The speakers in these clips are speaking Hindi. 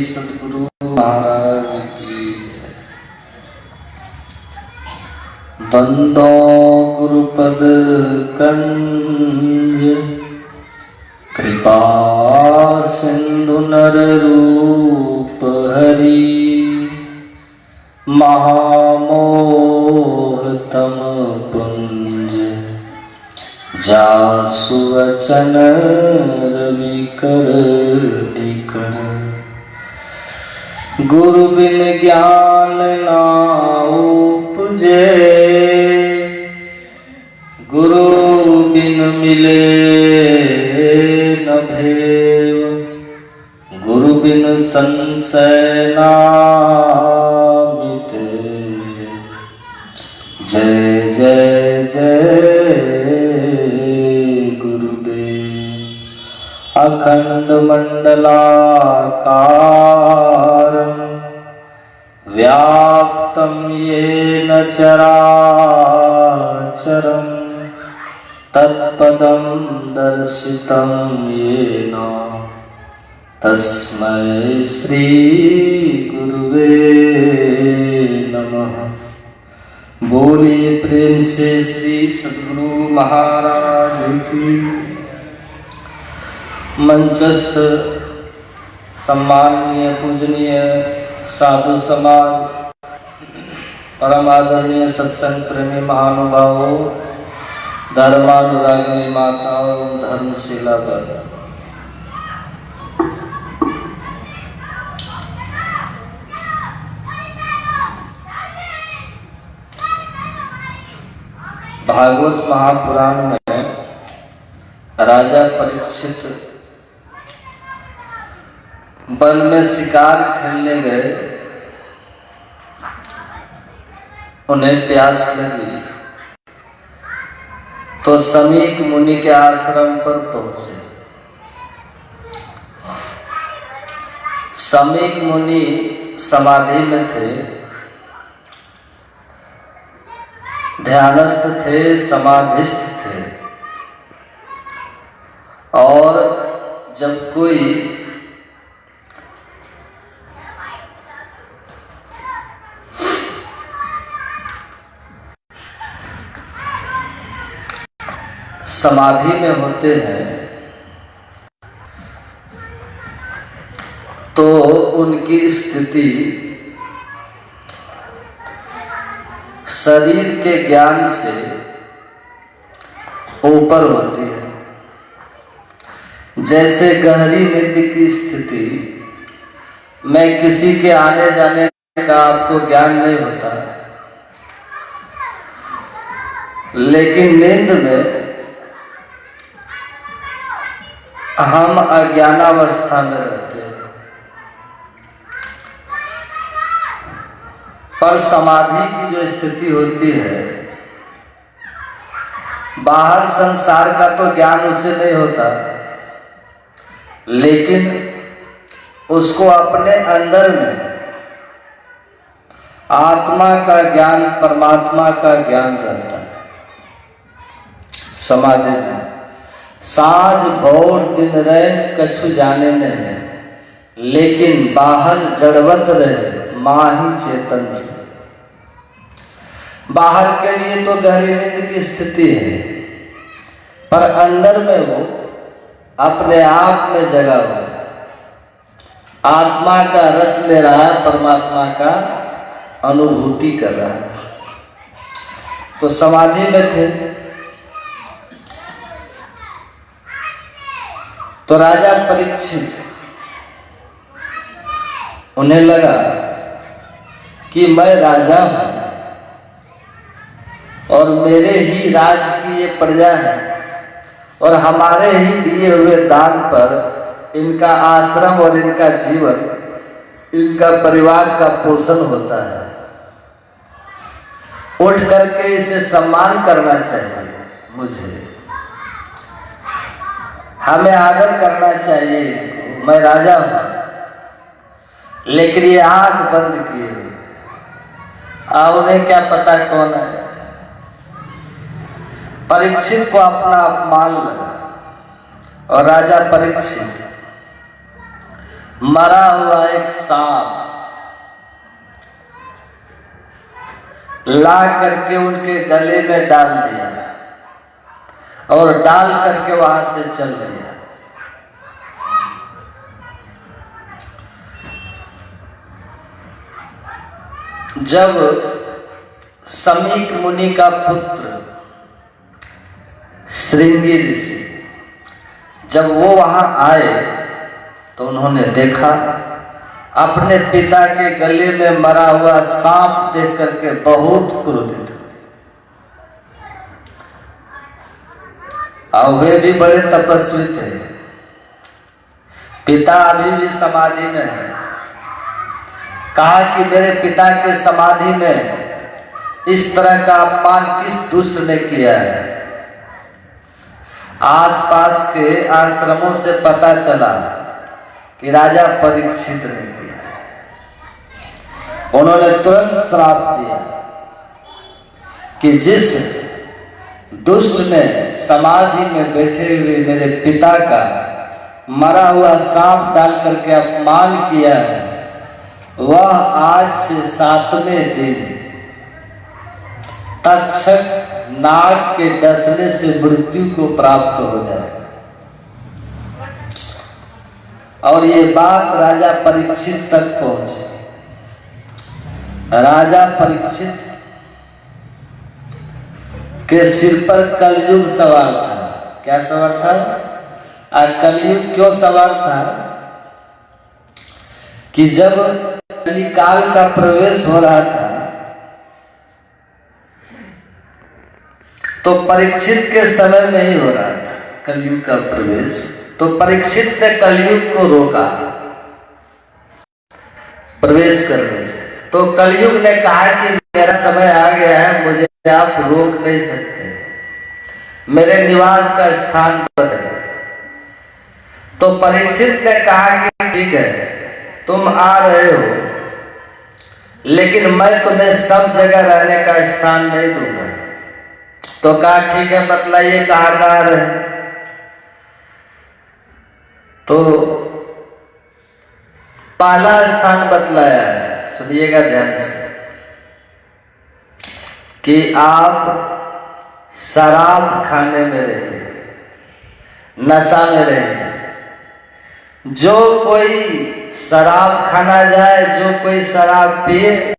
सद्गुरु महाराज की। बंदो गुरुपद कंज कृपा सिंधु नर रूप हरि महामोह तम पुंज जासु वचन रवि कर निकर। गुरु बिन ज्ञान ना उपजे गुरु बिन मिले न भेव। गुरु बिन संशय ना मिटे। जय जय जय गुरुदेव। अखंड मंडलाकारं व्याप्तं येन चराचरं तत्पदं दर्शितं येन तस्मै श्री गुरुवे नमः। बोलिए प्रेम से श्री सद्गुरु महाराज की। मंचस्थ सम्माननीय पूजनीय साधु समाज, परम आदरणीय सत्संग प्रेमी महानुभावों, धर्मानुरागिनी माताओं, धर्मशिला वर्ग, भागवत महापुराण में राजा परीक्षित वन में शिकार खेलने गए। उन्हें प्यास लगी तो समीक मुनि के आश्रम पर पहुंचे। समीक मुनि समाधि में थे, ध्यानस्थ थे, समाधिस्थ थे। और जब कोई समाधि में होते हैं तो उनकी स्थिति शरीर के ज्ञान से ऊपर होती है। जैसे गहरी नींद की स्थिति में किसी के आने जाने का आपको ज्ञान नहीं होता, लेकिन नींद में हम अज्ञानावस्था में रहते हैं। पर समाधि की जो स्थिति होती है, बाहर संसार का तो ज्ञान उसे नहीं होता, लेकिन उसको अपने अंदर में आत्मा का ज्ञान, परमात्मा का ज्ञान रहता है। समाधि में साँझ भोर दिन रैन कछु जाने नहीं, लेकिन बाहर जड़वत रहे माही चेतन से। बाहर के लिए तो गहरी नींद की स्थिति है, पर अंदर में वो अपने आप में जगा हुआ है, आत्मा का रस ले रहा है, परमात्मा का अनुभूति कर रहा है। तो समाधि में थे तो राजा परीक्षित, उन्हें लगा कि मैं राजा हूं और मेरे ही राज की ये प्रजा है और हमारे ही दिए हुए दान पर इनका आश्रम और इनका जीवन, इनका परिवार का पोषण होता है। उठ करके इसे सम्मान करना चाहिए, मुझे हमें आदर करना चाहिए। मैं राजा हूं, लेकिन ये आंख बंद किए, उन्हें क्या पता कौन है। परीक्षित को अपना अपमान लगा और राजा परीक्षित मरा हुआ एक सांप ला करके उनके गले में डाल दिया और डाल करके वहां से चल दिया। जब समीक मुनि का पुत्र श्रृंगी ऋषि जब वो वहां आए तो उन्होंने देखा अपने पिता के गले में मरा हुआ सांप देख करके बहुत क्रोधित हुए। और वे भी बड़े तपस्वी थे। पिता अभी भी समाधि में है। कहा कि मेरे पिता के समाधि में इस तरह का अपमान किस दुष्ट ने किया है। आसपास के आश्रमों से पता चला कि राजा परीक्षित ने किया। उन्होंने तुरंत श्राप दिया कि जिस दुष्ट ने समाधि में बैठे हुए मेरे पिता का मरा हुआ सांप डाल करके अपमान किया है, वह आज से 7वें दिन तक्षक नाग के डसने से मृत्यु को प्राप्त हो जाएगा। और ये बात राजा परीक्षित तक पहुंची। राजा परीक्षित के सिर पर कलयुग सवार था। क्या सवार था? कलयुग क्यों सवार था? कि जब कलिकाल का प्रवेश हो रहा था तो परीक्षित के समय में ही हो रहा था कलयुग का प्रवेश। तो परीक्षित ने कलयुग को रोका प्रवेश करने से। तो कलयुग ने कहा कि मेरा समय आ गया है, मुझे आप रोक नहीं सकते, मेरे निवास का स्थान बदले। तो परीक्षित ने कहा कि ठीक है, तुम आ रहे हो, लेकिन मैं तुम्हें सब जगह रहने का स्थान नहीं दूंगा। तो कहा ठीक है, बतलाइए कहाँ रहे। तो पहला स्थान बतलाया है, सुनिएगा ध्यान से, कि आप शराब खाने में रहिए, नशा में रहिए। जो कोई शराब खाना जाए, जो कोई शराब पिए,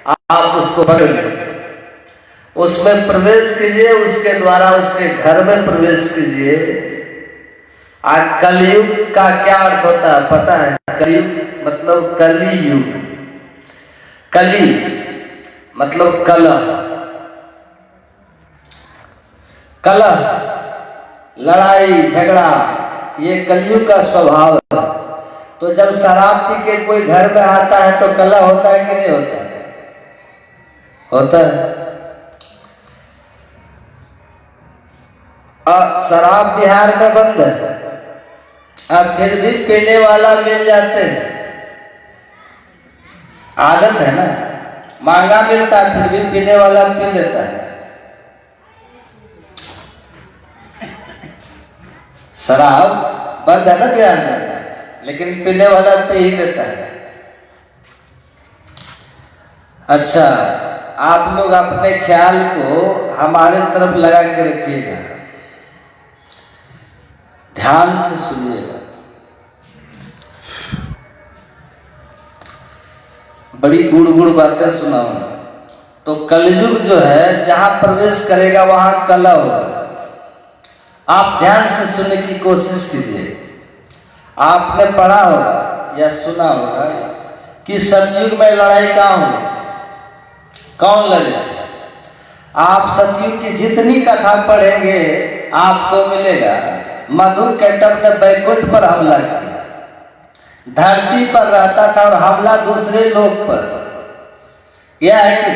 आप उसको पकड़ लो, उसमें प्रवेश कीजिए, उसके द्वारा उसके घर में प्रवेश कीजिए। आज कलयुग का क्या अर्थ होता है पता है? कलयुग मतलब कली युग। कली मतलब कलह, कलह, लड़ाई झगड़ा, ये कलयुग का स्वभाव है। तो जब शराब पी के कोई घर में आता है तो कलह होता है कि नहीं होता है? होता है। शराब बिहार में बंद है, अब फिर भी पीने वाला मिल जाते हैं। आदत है ना, महंगा मिलता है फिर भी पीने वाला पी लेता है। शराब बंद है ना बिहार में, लेकिन पीने वाला पी ही लेता है। अच्छा, आप लोग अपने ख्याल को हमारे तरफ लगा के रखिएगा, ध्यान से सुनिएगा। बड़ी गुड़ बातें सुनाऊंगा। तो कलयुग जो है जहां प्रवेश करेगा वहां कलह होगा। आप ध्यान से सुनने की कोशिश कीजिए। आपने पढ़ा होगा या सुना होगा कि सतयुग में लड़ाई कहाँ हुई, कौन लड़े थे? आप सतयुग की जितनी कथा पढ़ेंगे आपको मिलेगा मधु कैटब ने बैकुंठ पर हमला किया, धरती पर रहता था और हमला दूसरे लोक पर। यह है कि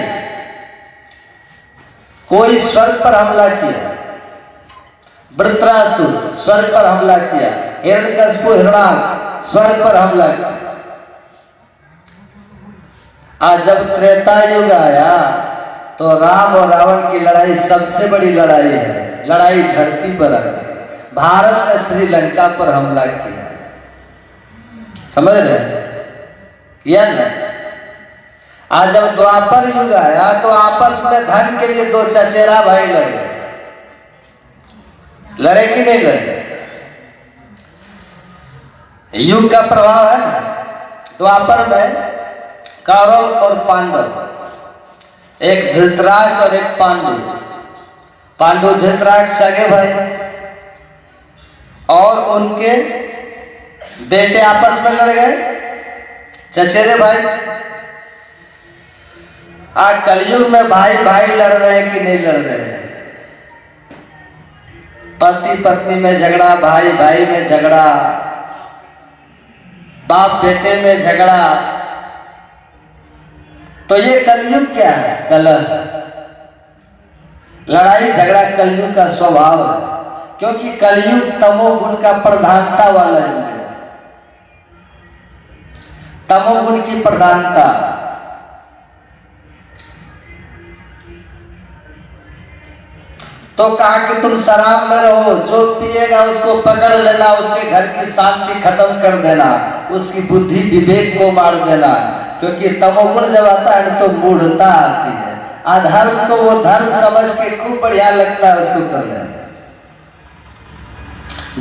कोई स्वर्ग पर हमला किया, वृत्रासुर स्वर्ग पर हमला किया, हिरण्यकशिपु हिरणाक्ष स्वर्ग पर हमला किया। आज जब त्रेता युग आया तो राम और रावण की लड़ाई सबसे बड़ी लड़ाई है। लड़ाई धरती पर आई। भारत ने श्रीलंका पर हमला किया, समझ रहे किया ना। आज जब द्वापर युग आया तो आपस में धन के लिए दो चचेरा भाई लड़ गए, लड़े कि नहीं लड़े? युग का प्रभाव है ना। द्वापर में कौरव और पांडव, एक धृतराष्ट्र और एक पांडु। पांडु धृतराष्ट्र सगे भाई और उनके बेटे आपस में लड़ गए, चचेरे भाई। आज कलयुग में भाई भाई लड़ रहे हैं कि नहीं लड़ रहे हैं? पति पत्नी में झगड़ा, भाई भाई में झगड़ा, बाप बेटे में झगड़ा। तो ये कलयुग क्या है? कलह, लड़ाई झगड़ा कलयुग का स्वभाव है, क्योंकि कलयुग तमोगुण का प्रधानता वाला युग है। तमोगुण की प्रधानता। तो कहा कि तुम शराब में रहो, जो पिएगा उसको पकड़ लेना, उसके घर की शांति खत्म कर देना, उसकी बुद्धि विवेक को मार देना, क्योंकि तमोगुण जब आता है तो मूढ़ता आती है। अधर्म को वो धर्म समझ के खूब बढ़िया लगता है उसको कर लेना।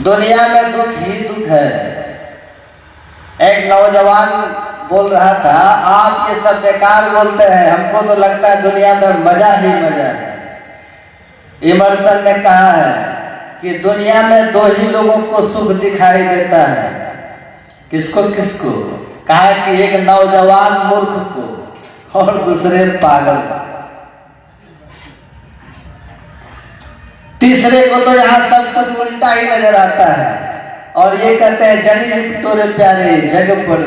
दुनिया में दुख ही दुख है। एक नौजवान बोल रहा था, आप ये सब बेकार बोलते हैं, हमको तो लगता है दुनिया में मजा ही मजा है। इमर्सन ने कहा है कि दुनिया में दो ही लोगों को सुख दिखाई देता है। किसको किसको? कहा कि एक नौजवान मूर्ख को और दूसरे पागल को। तीसरे को तो यहाँ सब कुछ उल्टा ही नजर आता है और ये कहते हैं जनी लिपटोरे प्यारे जग पड़े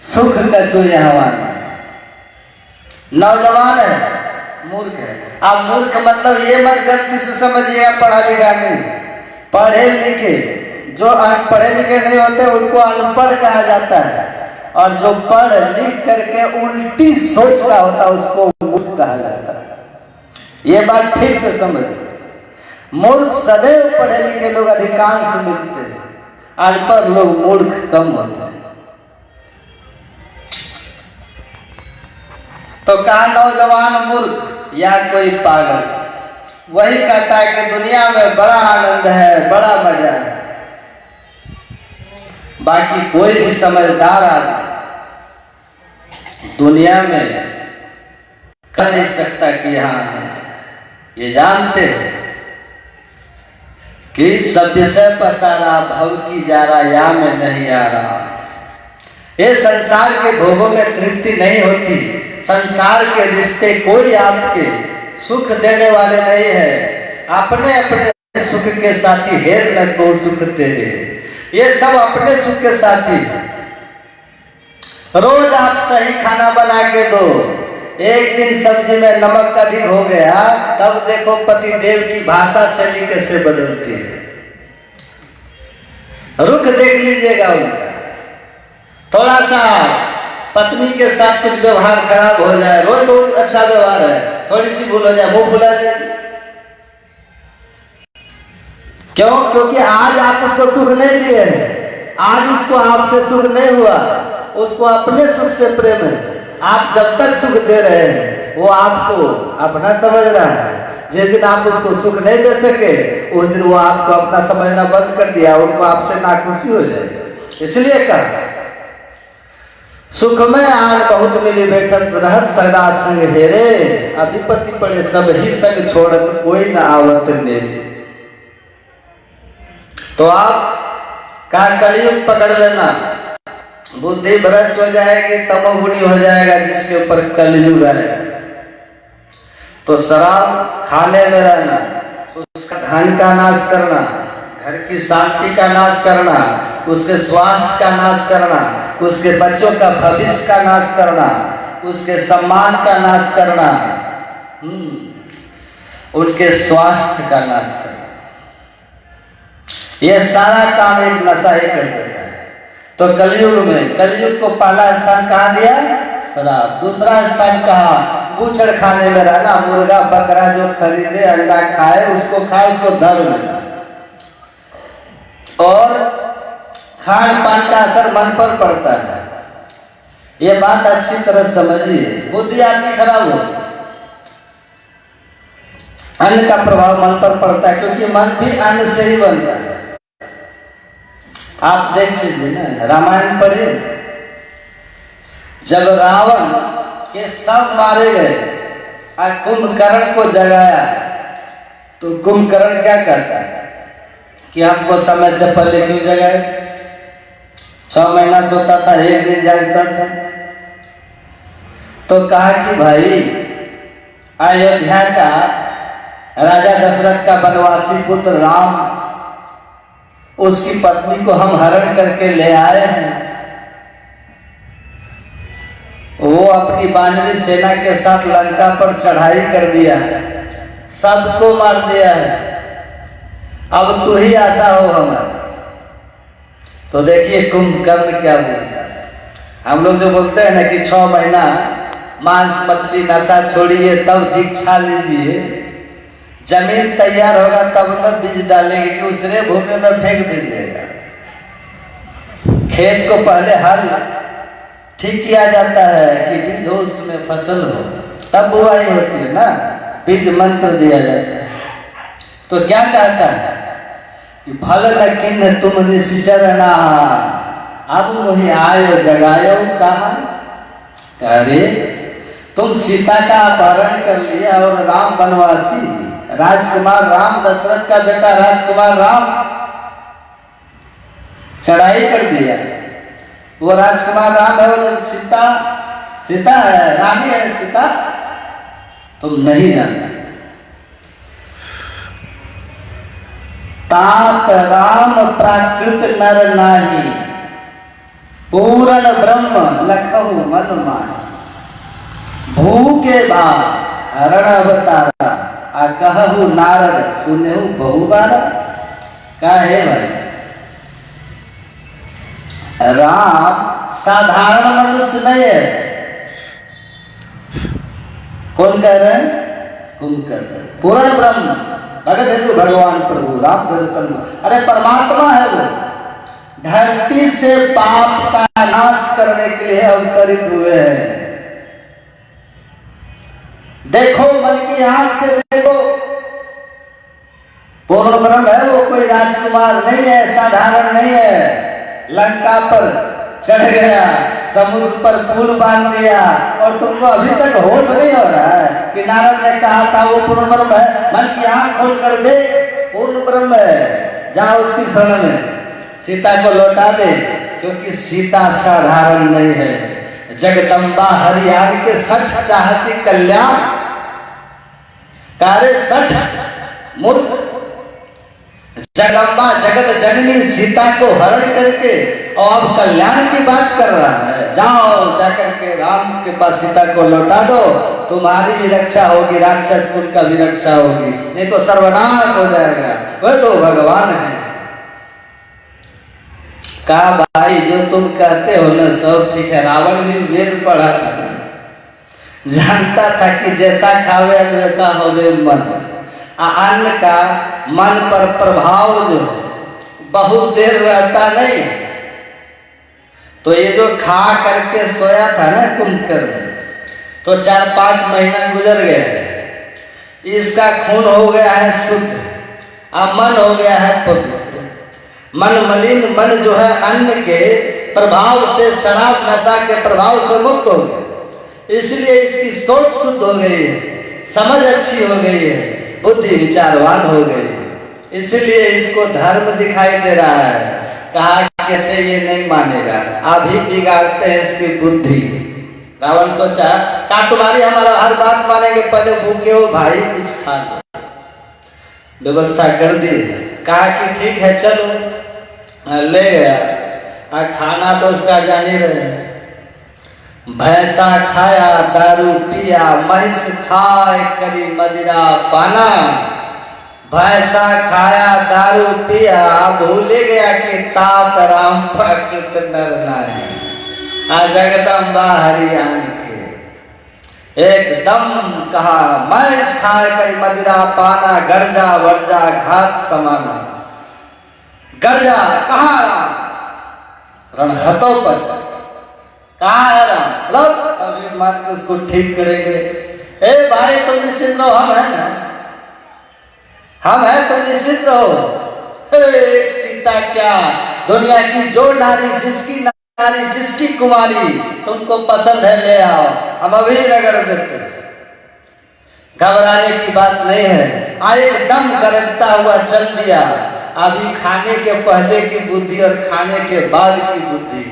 सुख कचो यहाँ। नौजवान है, मूर्ख है। आप मूर्ख मतलब ये मत गलती से समझिए आप पढ़ा लिखा नहीं। पढ़े लिखे, जो पढ़े लिखे नहीं होते उनको अनपढ़ कहा जाता है, और जो पढ़ लिख करके उल्टी सोच का होता है उसको मूर्ख कहा जाता है। ये बात ठीक से समझिए। मूर्ख सदैव पढ़े लिखे लोग अधिकांश मिलते हैं, अनपढ़ लोग मूर्ख कम होते हैं। तो कहा नौजवान मूर्ख या कोई पागल, वही कहता है कि दुनिया में बड़ा आनंद है, बड़ा मजा है। बाकी कोई भी समझदार आदमी दुनिया में कह नहीं सकता कि यहाँ है। ये जानते हैं कि सब विषय पसारा भव की जा रहा, या में नहीं आ रहा। ये संसार के भोगों में तृप्ति नहीं होती। संसार के रिश्ते कोई आपके सुख देने वाले नहीं है। अपने अपने सुख के साथी, हेर न को सुख तेरे। ये सब अपने सुख के साथी। रोज आप सही खाना बना के दो, एक दिन सब्जी में नमक अधिक हो गया, तब देखो पति देव की भाषा शैली कैसे बदलती है। रुख देख लीजिएगा उनका। थोड़ा सा पत्नी के साथ कुछ व्यवहार खराब हो जाए, रोज बहुत अच्छा व्यवहार है, थोड़ी सी भूल हो जाए, मुंह भुला जाए। क्यों? क्योंकि आज आप उसको सुख नहीं दिए, आज उसको आपसे सुख नहीं हुआ, उसको अपने सुख से प्रेम है। आप जब तक सुख दे रहे हैं वो आपको अपना समझ रहा है। जिस दिन आप उसको सुख नहीं दे सके उस दिन वो आपको अपना समझना बंद कर दिया, उनको आपसे नाखुशी हो जाए। इसलिए कहा सुख में आन बहुत मिली बैठत रहत सदा संग हेरे, अधिपति पड़े सब ही संग छोड़त कोई न आवत नेरे। तो आप का कलयुग पकड़ लेना, बुद्धि भ्रष्ट हो जाएगी, तमोगुणी हो जाएगा जिसके ऊपर कलयुग आएगा। तो शराब खाने में रहना, उसका धन का नाश करना, घर की शांति का नाश करना, उसके स्वास्थ्य का नाश करना, उसके बच्चों का भविष्य का नाश करना, उसके सम्मान का नाश करना, उनके स्वास्थ्य का नाश करना, यह सारा काम एक नशा ही कर देता है। तो कलयुग को पहला स्थान कहाँ दिया? शराब। दूसरा स्थान कहा? बूचड़ खाने में रहना, मुर्गा बकरा जो खरीदे अंडा खाए उसको धर्म लेना। और खान पान का असर मन पर पड़ता है। ये बात अच्छी तरह समझिए। बुद्धि आपकी खराब हो, अन्न का प्रभाव मन पर पड़ता है, क्योंकि मन भी अन्न से ही बनता है। आप देख लीजिए ना, रामायण पढ़िए, जब रावण के सब मारे गए और कुंभकर्ण को जगाया, तो कुंभकर्ण क्या कहता है कि हमको समय से पहले क्यों जगाए? 6 महीना सोता था, 1 दिन जागता था। तो कहा कि भाई, अयोध्या का राजा दशरथ का वनवासी पुत्र राम, उसकी पत्नी को हम हरण करके ले आए हैं। वो अपनी बानरी सेना के साथ लंका पर चढ़ाई कर दिया है, सबको मार दिया है। अब तू ही आशा हो हमारी। तो देखिए कुंभकर्ण क्या बोलता है। हम लोग जो बोलते हैं ना कि 6 महीना मांस मछली नशा छोड़िए, तब दीक्षा लीजिए, जमीन तैयार होगा तब न बीज डालेंगे कि उसरे भूमि में फेंक दीजिएगा। खेत को पहले हल ठीक किया जाता है कि बीज हो, उसमें फसल हो, तब बुआई होती है ना, बीज मंत्र दिया जाता है। तो क्या कहता है कि फल न किन्न तुम निश्चर ना, अब वही आयो जगायो कहा। अरे तुम सीता का अपहरण कर लिया और राम वनवासी राजकुमार राम, दशरथ का बेटा राजकुमार राम चढ़ाई कर दिया। वो राजकुमार राम है और सीता है, रानी है सीता, तुम नहीं जानते। तात राम प्राकृत नर नाही, पूर्ण ब्रह्म लखहु मन माही। भूखे बाद हरण अवतारा, आ कहु नारद सुनेहु बहुबारा। क्या है भाई, राम साधारण मनुष्य नहीं है। कौन कह रहे हैं? कुंभकर्ण। पूर्ण ब्रह्म भगत है तो भगवान प्रभु राम धनुतन, अरे परमात्मा है वो, धरती से पाप का नाश करने के लिए अवतरित हुए हैं। देखो मन की आंख से देखो, पूर्ण ब्रह्म है वो, कोई राजकुमार नहीं है, साधारण नहीं है। लंका पर चढ़ गया, समुद्र पर पुल बांध दिया, और तुमको अभी तक होश नहीं हो रहा है कि नारद ने कहा था वो पूर्ण ब्रह्म है। मन की आंख खोल कर दे, पूर्ण ब्रह्म है। जाओ उसकी शरण में सीता को लौटा दे, क्योंकि सीता साधारण नहीं है। जगदम्बा हरियाण के 60 चाहसी कल्याण, कार्य 60 मूर्ख। जगदम्बा जगत जननी सीता को हरण करके और अब कल्याण की बात कर रहा है। जाओ जाकर के राम के पास सीता को लौटा दो, तुम्हारी भी रक्षा होगी, राक्षस कुल का भी रक्षा होगी, नहीं तो सर्वनाश हो जाएगा। वह तो भगवान है। कहा भाई जो तुम कहते हो ना सब ठीक है। रावण भी वेद पढ़ा था, जानता था कि जैसा खावे वैसा होवे मन। अन्न का मन पर प्रभाव जो है बहुत देर रहता नहीं। तो ये जो खा करके सोया था ना कुंभकर्ण, तो 4-5 महीना गुजर गए, इसका खून हो गया है शुद्ध, अब मन हो गया है पवित्र। मन मलिन मन जो है अन्न के प्रभाव से, शराब नशा के प्रभाव से मुक्त हो गया। इसलिए इसकी सोच शुद्ध हो गई है, समझ अच्छी हो गई है, बुद्धि विचारवान हो गई है। इसलिए इसको धर्म दिखाई दे रहा है। कहा कैसे ये नहीं मानेगा, अभी बिगाड़ते हैं इसकी बुद्धि। रावण सोचा कहा तुम्हारी हमारा हर बात मानेंगे, पहले भूखे हो भाई कुछ खा लो। व्यवस्था कर दी। कहा कि ठीक है चलो, ले गया। खाना तो उसका जान ही रहे, भैंसा खाया दारू पिया, महिष खाए करी मदिरा पाना। भैंसा खाया दारू पिया, भूल गया कि तात राम प्रकृत नर नारी। जगदम्बा हरियाण के एकदम कहा महिष खाए करी मदिरा पाना, गर्जा वर्जा घात समाना। गर्जा कहा रणहतो पर कहाँ है राम? मतलब अभी मात्र उसको ठीक करेंगे। ए भाई तुम निश्चिंत रहो, हम है ना, हम है, तुम निश्चिंत रहो। एक सीता क्या, दुनिया की जो नारी, जिसकी नारी, जिसकी कुमारी तुमको पसंद है ले आओ, हम अभी रगड़ देते। घबराने की बात नहीं है। एकदम गरजता हुआ चल दिया। अभी खाने के पहले की बुद्धि और खाने के बाद की बुद्धि,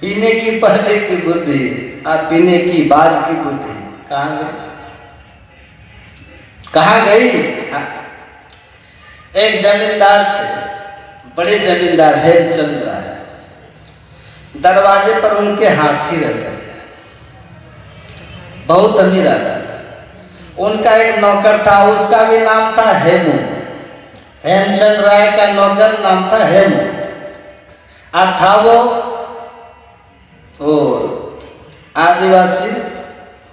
पीने की पहले की बुद्धि और पीने की बाद की बुद्धि कहाँ गई? कहाँ गई? एक जमींदार थे, बड़े जमींदार हेमचंद्र राय। दरवाजे पर उनके हाथी रहते थे, बहुत अमीर आदमी था। उनका एक नौकर था, उसका भी नाम था हेमू। हेमचंद्र राय का नौकर नाम था हेमू। और था वो आदिवासी,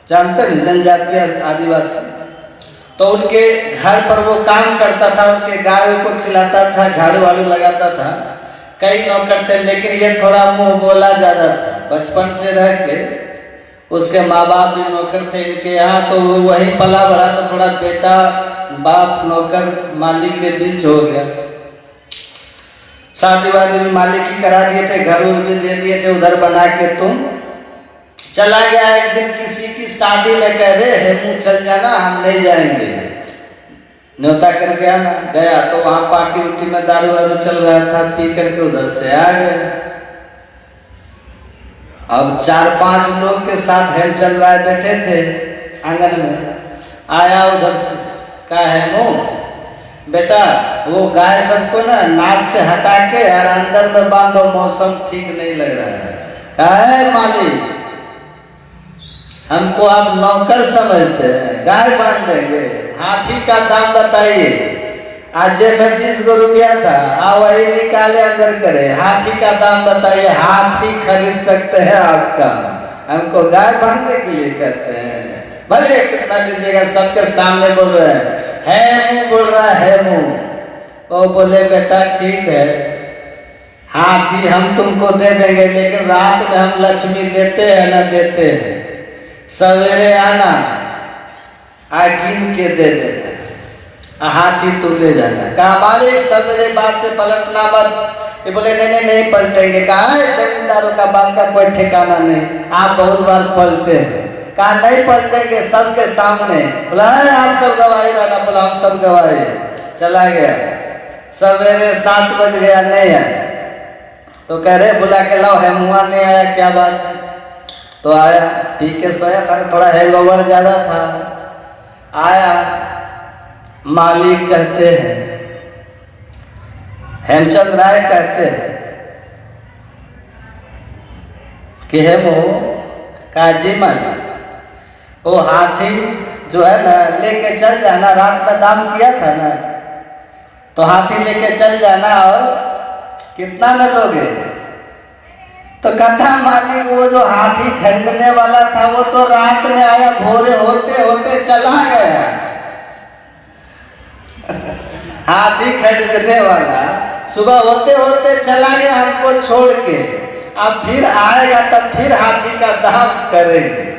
जानते नहीं, जनजातीय आदिवासी। तो उनके घर पर वो काम करता था, उनके गाय को खिलाता था, झाड़ू वाड़ू लगाता था। कई नौकर थे, लेकिन ये थोड़ा मुंह बोला ज्यादा था। बचपन से रह के उसके माँ बाप भी नौकर थे इनके यहाँ, तो वो वहीं पला बढ़ा, तो थोड़ा बेटा बाप नौकर मालिक के बीच हो गया। शादी वादी भी मालिक ही करा दिए थे, घर भी दे दिए थे उधर बना के। तुम चला गया एक दिन किसी की शादी में, कह रहे हेमू चल जाना, हम नहीं जाएंगे, न्योता करके आना। गया तो वहां पार्टी उटी में दारू वारू चल रहा था, पी करके उधर से आ गए। अब 4-5 लोग के साथ हेमचंद्र राय बैठे थे आंगन में। आया उधर से, कहा हेमू बेटा वो गाय सबको ना नाक से हटा के यार अंदर में बांधो, मौसम ठीक नहीं लग रहा है। कहा है मालिक, हमको आप नौकर समझते हैं, गाय बांध देंगे, हाथी का दाम बताइए। आज में 20 गो रुपया था, आ वही निकाले अंदर करे, हाथी का दाम बताइए, हाथी खरीद सकते हैं आपका, हमको गाय बांधने के लिए कहते हैं। भले कितना लीजिएगा, सबके सामने बोल रहे हैं। हेमू बोल रहा है, हेमू। वो बोले बेटा ठीक है, हाथी हम तुमको दे देंगे, लेकिन रात में हम लक्ष्मी देते हैं ना देते हैं, सवेरे आना, गिन के दे देना, हाथी तू ले जाना। कहा मालिक सवेरे बात से पलटना मत। ये बोले नहीं नहीं नहीं पलटेंगे। कहा जमींदारों का बात का कोई ठिकाना नहीं, आप बहुत बार पलटे हैं। कहा नहीं पलटेंगे, सबके सामने। बोला आप सब गवाही रहना, बोला हम सब गवाही। चला गया, सवेरे 7 बज गया, नहीं आया। तो कह रहे बुला के लाओ, हेमुआ नहीं आया, क्या बात है? तो आया, पी के सोया था, थोड़ा हैंगओवर ज्यादा था। आया, मालिक कहते हैं, हेमचंद्र राय कहते हैं कि हेमू काजी मालिक, वो हाथी जो है ना लेके चल जाना, रात में दाम किया था ना, तो हाथी लेके चल जाना। और कितना में लोगे? तो कहता मालिक वो जो हाथी खरीदने वाला था वो तो रात में आया, भोरे होते होते चला गया। हाथी खरीदने वाला सुबह होते होते चला गया हमको छोड़ के, अब फिर आएगा तब फिर हाथी का दाम करेंगे।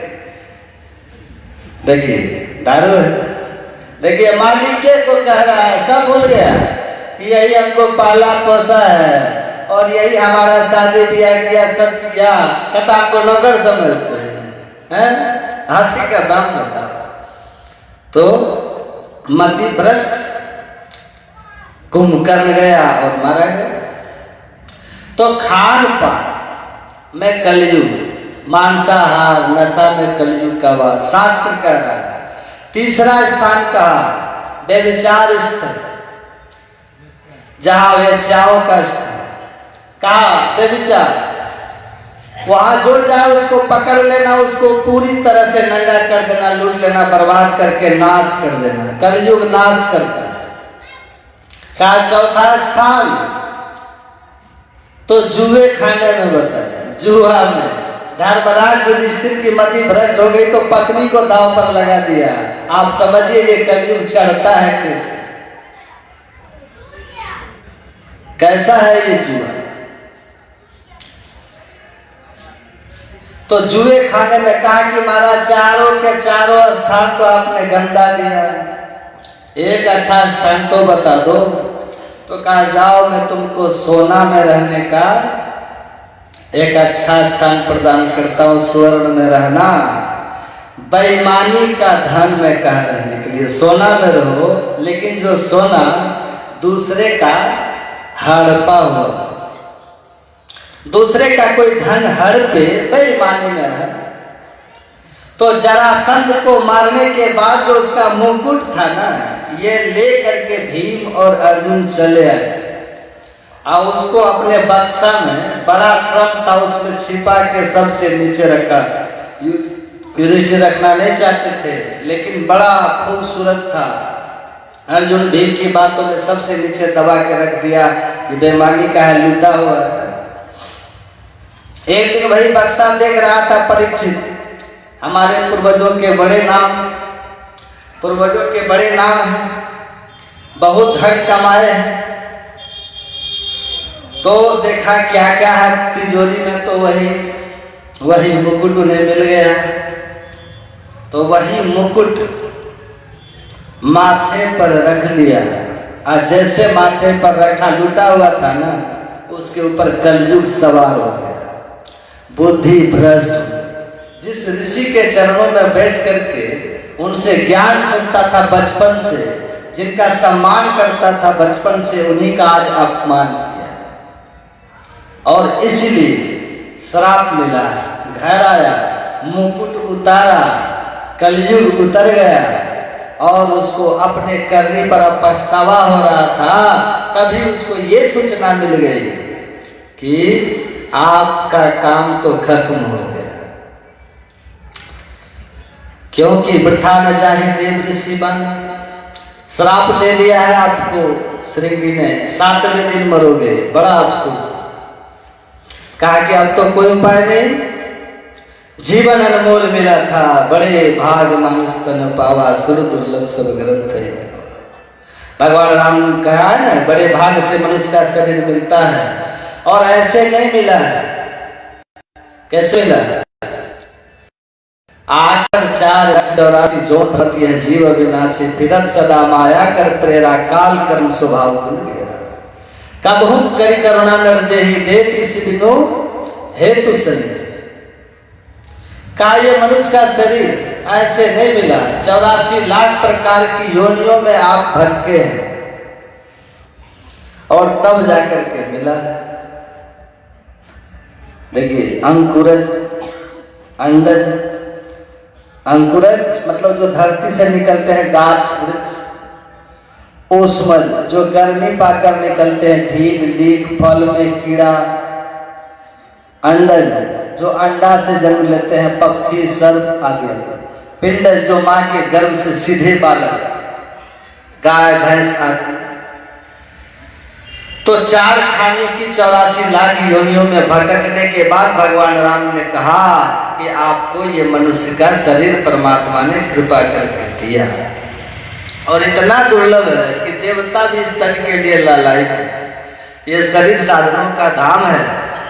देखिए दारू है, देखिए मालिक को कह रहा है, सब भूल गया कि यही हमको पाला पोसा है और यही हमारा शादी ब्याह किया, सब किया। कहता आपको नौकर समझते हैं, हाथी का दाम बता। तो मति भ्रष्ट कुंभकर्ण गया और मारा गया। तो खान पान में कलयुग, मांसाहार नशा में कलयुग का वास, शास्त्र कह रहा है। तीसरा स्थान कहा व्यभिचार स्थल, जहां वेश्याओं का स्थल, कहा व्यभिचार। वहां जो जाए उसको पकड़ लेना, उसको पूरी तरह से नंगा कर देना, लूट लेना, बर्बाद करके नाश कर देना। कलयुग नाश करता है। का चौथा स्थान तो जुए खाने में बताया, जुआ में। धर्मराज युधिष्ठिर की मति भ्रष्ट हो गई तो पत्नी को दांव पर लगा दिया। आप समझिए ये कलयुग चढ़ता है कैसे, कैसा है ये जुआ। तो जुए खाने में कहा कि महाराज चारों के चारों स्थान तो आपने गंदा दिया, एक अच्छा स्थान तो बता दो। तो कहा जाओ मैं तुमको सोना में रहने का एक अच्छा स्थान प्रदान करता हूँ, स्वर्ण में रहना। बेईमानी का धन में कह रहने के लिए सोना में रहो, लेकिन जो सोना दूसरे का हड़पा हुआ, दूसरे का कोई धन हड़पे, बेईमानी में रहे। तो जरासंध को मारने के बाद जो उसका मुकुट था ना, ये ले करके भीम और अर्जुन चले आए और उसको अपने बक्सा में, बड़ा ट्रक था उसमें छिपा के सबसे नीचे रखा। युधिष्ठिर रखना नहीं चाहते थे, लेकिन बड़ा खूबसूरत था। अर्जुन भीम की बातों में सबसे नीचे दबा के रख दिया कि बेईमानी का है, लूटा हुआ है। एक दिन वही बक्सा देख रहा था परीक्षित। हमारे पूर्वजों के बड़े नाम हैं, बहुत धन कमाए हैं। तो देखा क्या क्या है तिजोरी में, तो वही मुकुट उन्हें मिल गया। तो वही मुकुट माथे पर रख लिया, और जैसे माथे पर रखा, लूटा हुआ था ना, उसके ऊपर कलयुग सवार हो गया। बुद्धि भ्रष्ट। जिस ऋषि के चरणों में बैठ करके उनसे ज्ञान सुनता था बचपन से, जिनका सम्मान करता था बचपन से, उन्हीं का आज अपमान किया और इसलिए श्राप मिला, घर आया, मुकुट उतारा, कलयुग उतर गया और उसको अपने करने पर पछतावा हो रहा था। तभी उसको ये सूचना मिल गई कि आपका काम तो खत्म हो गया, क्योंकि वृथा न चाहे देव ऋषि बन। श्राप दे दिया है आपको श्रृंगी ने, 7वें दिन मरोगे। बड़ा अफसोस। कहा कि अब तो कोई उपाय नहीं, जीवन अनमोल मिला था, बड़े भाग मनुष्य तन पावा, सुर दुर्लभ सब ग्रंथ है। भगवान राम ने कहा है ना, बड़े भाग से मनुष्य का शरीर मिलता है, और ऐसे नहीं मिला है। कैसे मिला? 8,4,84 जोन भरती है जीव अविनाशी, फिरत सदा माया कर प्रेरा, काल कर्म स्वभाव गुण घेरा। कबहू करी करुणा नर देहि, देत इस बिनु हेतु शरीर। का ये मनुष्य का शरीर ऐसे नहीं मिला। 84 लाख प्रकार की योनियों में आप भटके हैं और तब जाकर के मिला है। देखिए, अंकुरज, अंडज, अंकुरज मतलब जो धरती से निकलते हैं गाछ वृक्ष, ओस्मज जो गर्मी पाकर निकलते हैं ढील लीक फल में कीड़ा, अंडज जो अंडा से जन्म लेते हैं पक्षी सर्प आदि, पिंडज जो मां के गर्भ से सीधे बालक गाय भैंस आदि। तो 4 खाने की 84 लाख योनियों में भटकने के बाद भगवान राम ने कहा कि आपको ये मनुष्य का शरीर परमात्मा ने कृपा करके दिया, और इतना दुर्लभ है कि देवता भी इस तन के लिए लालायित है। ये शरीर साधनों का धाम है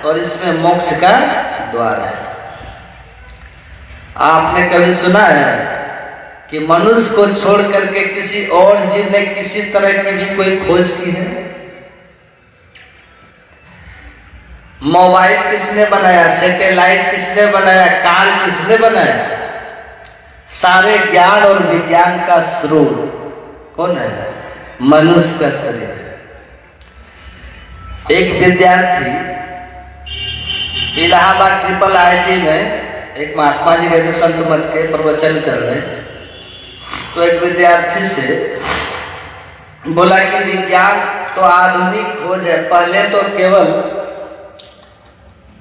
और इसमें मोक्ष का द्वार है। आपने कभी सुना है कि मनुष्य को छोड़ करके किसी और जीव ने किसी तरह की भी कोई खोज की है? मोबाइल किसने बनाया, सैटेलाइट किसने बनाया, कार किसने बनाया? सारे ज्ञान और विज्ञान का स्रोत कौन है? मनुष्य का शरीर। एक विद्यार्थी इलाहाबाद ट्रिपल IIT में, एक महात्मा जी गए थे संत मत के प्रवचन करने। तो एक विद्यार्थी से बोला कि विज्ञान तो आधुनिक खोज है, पहले तो केवल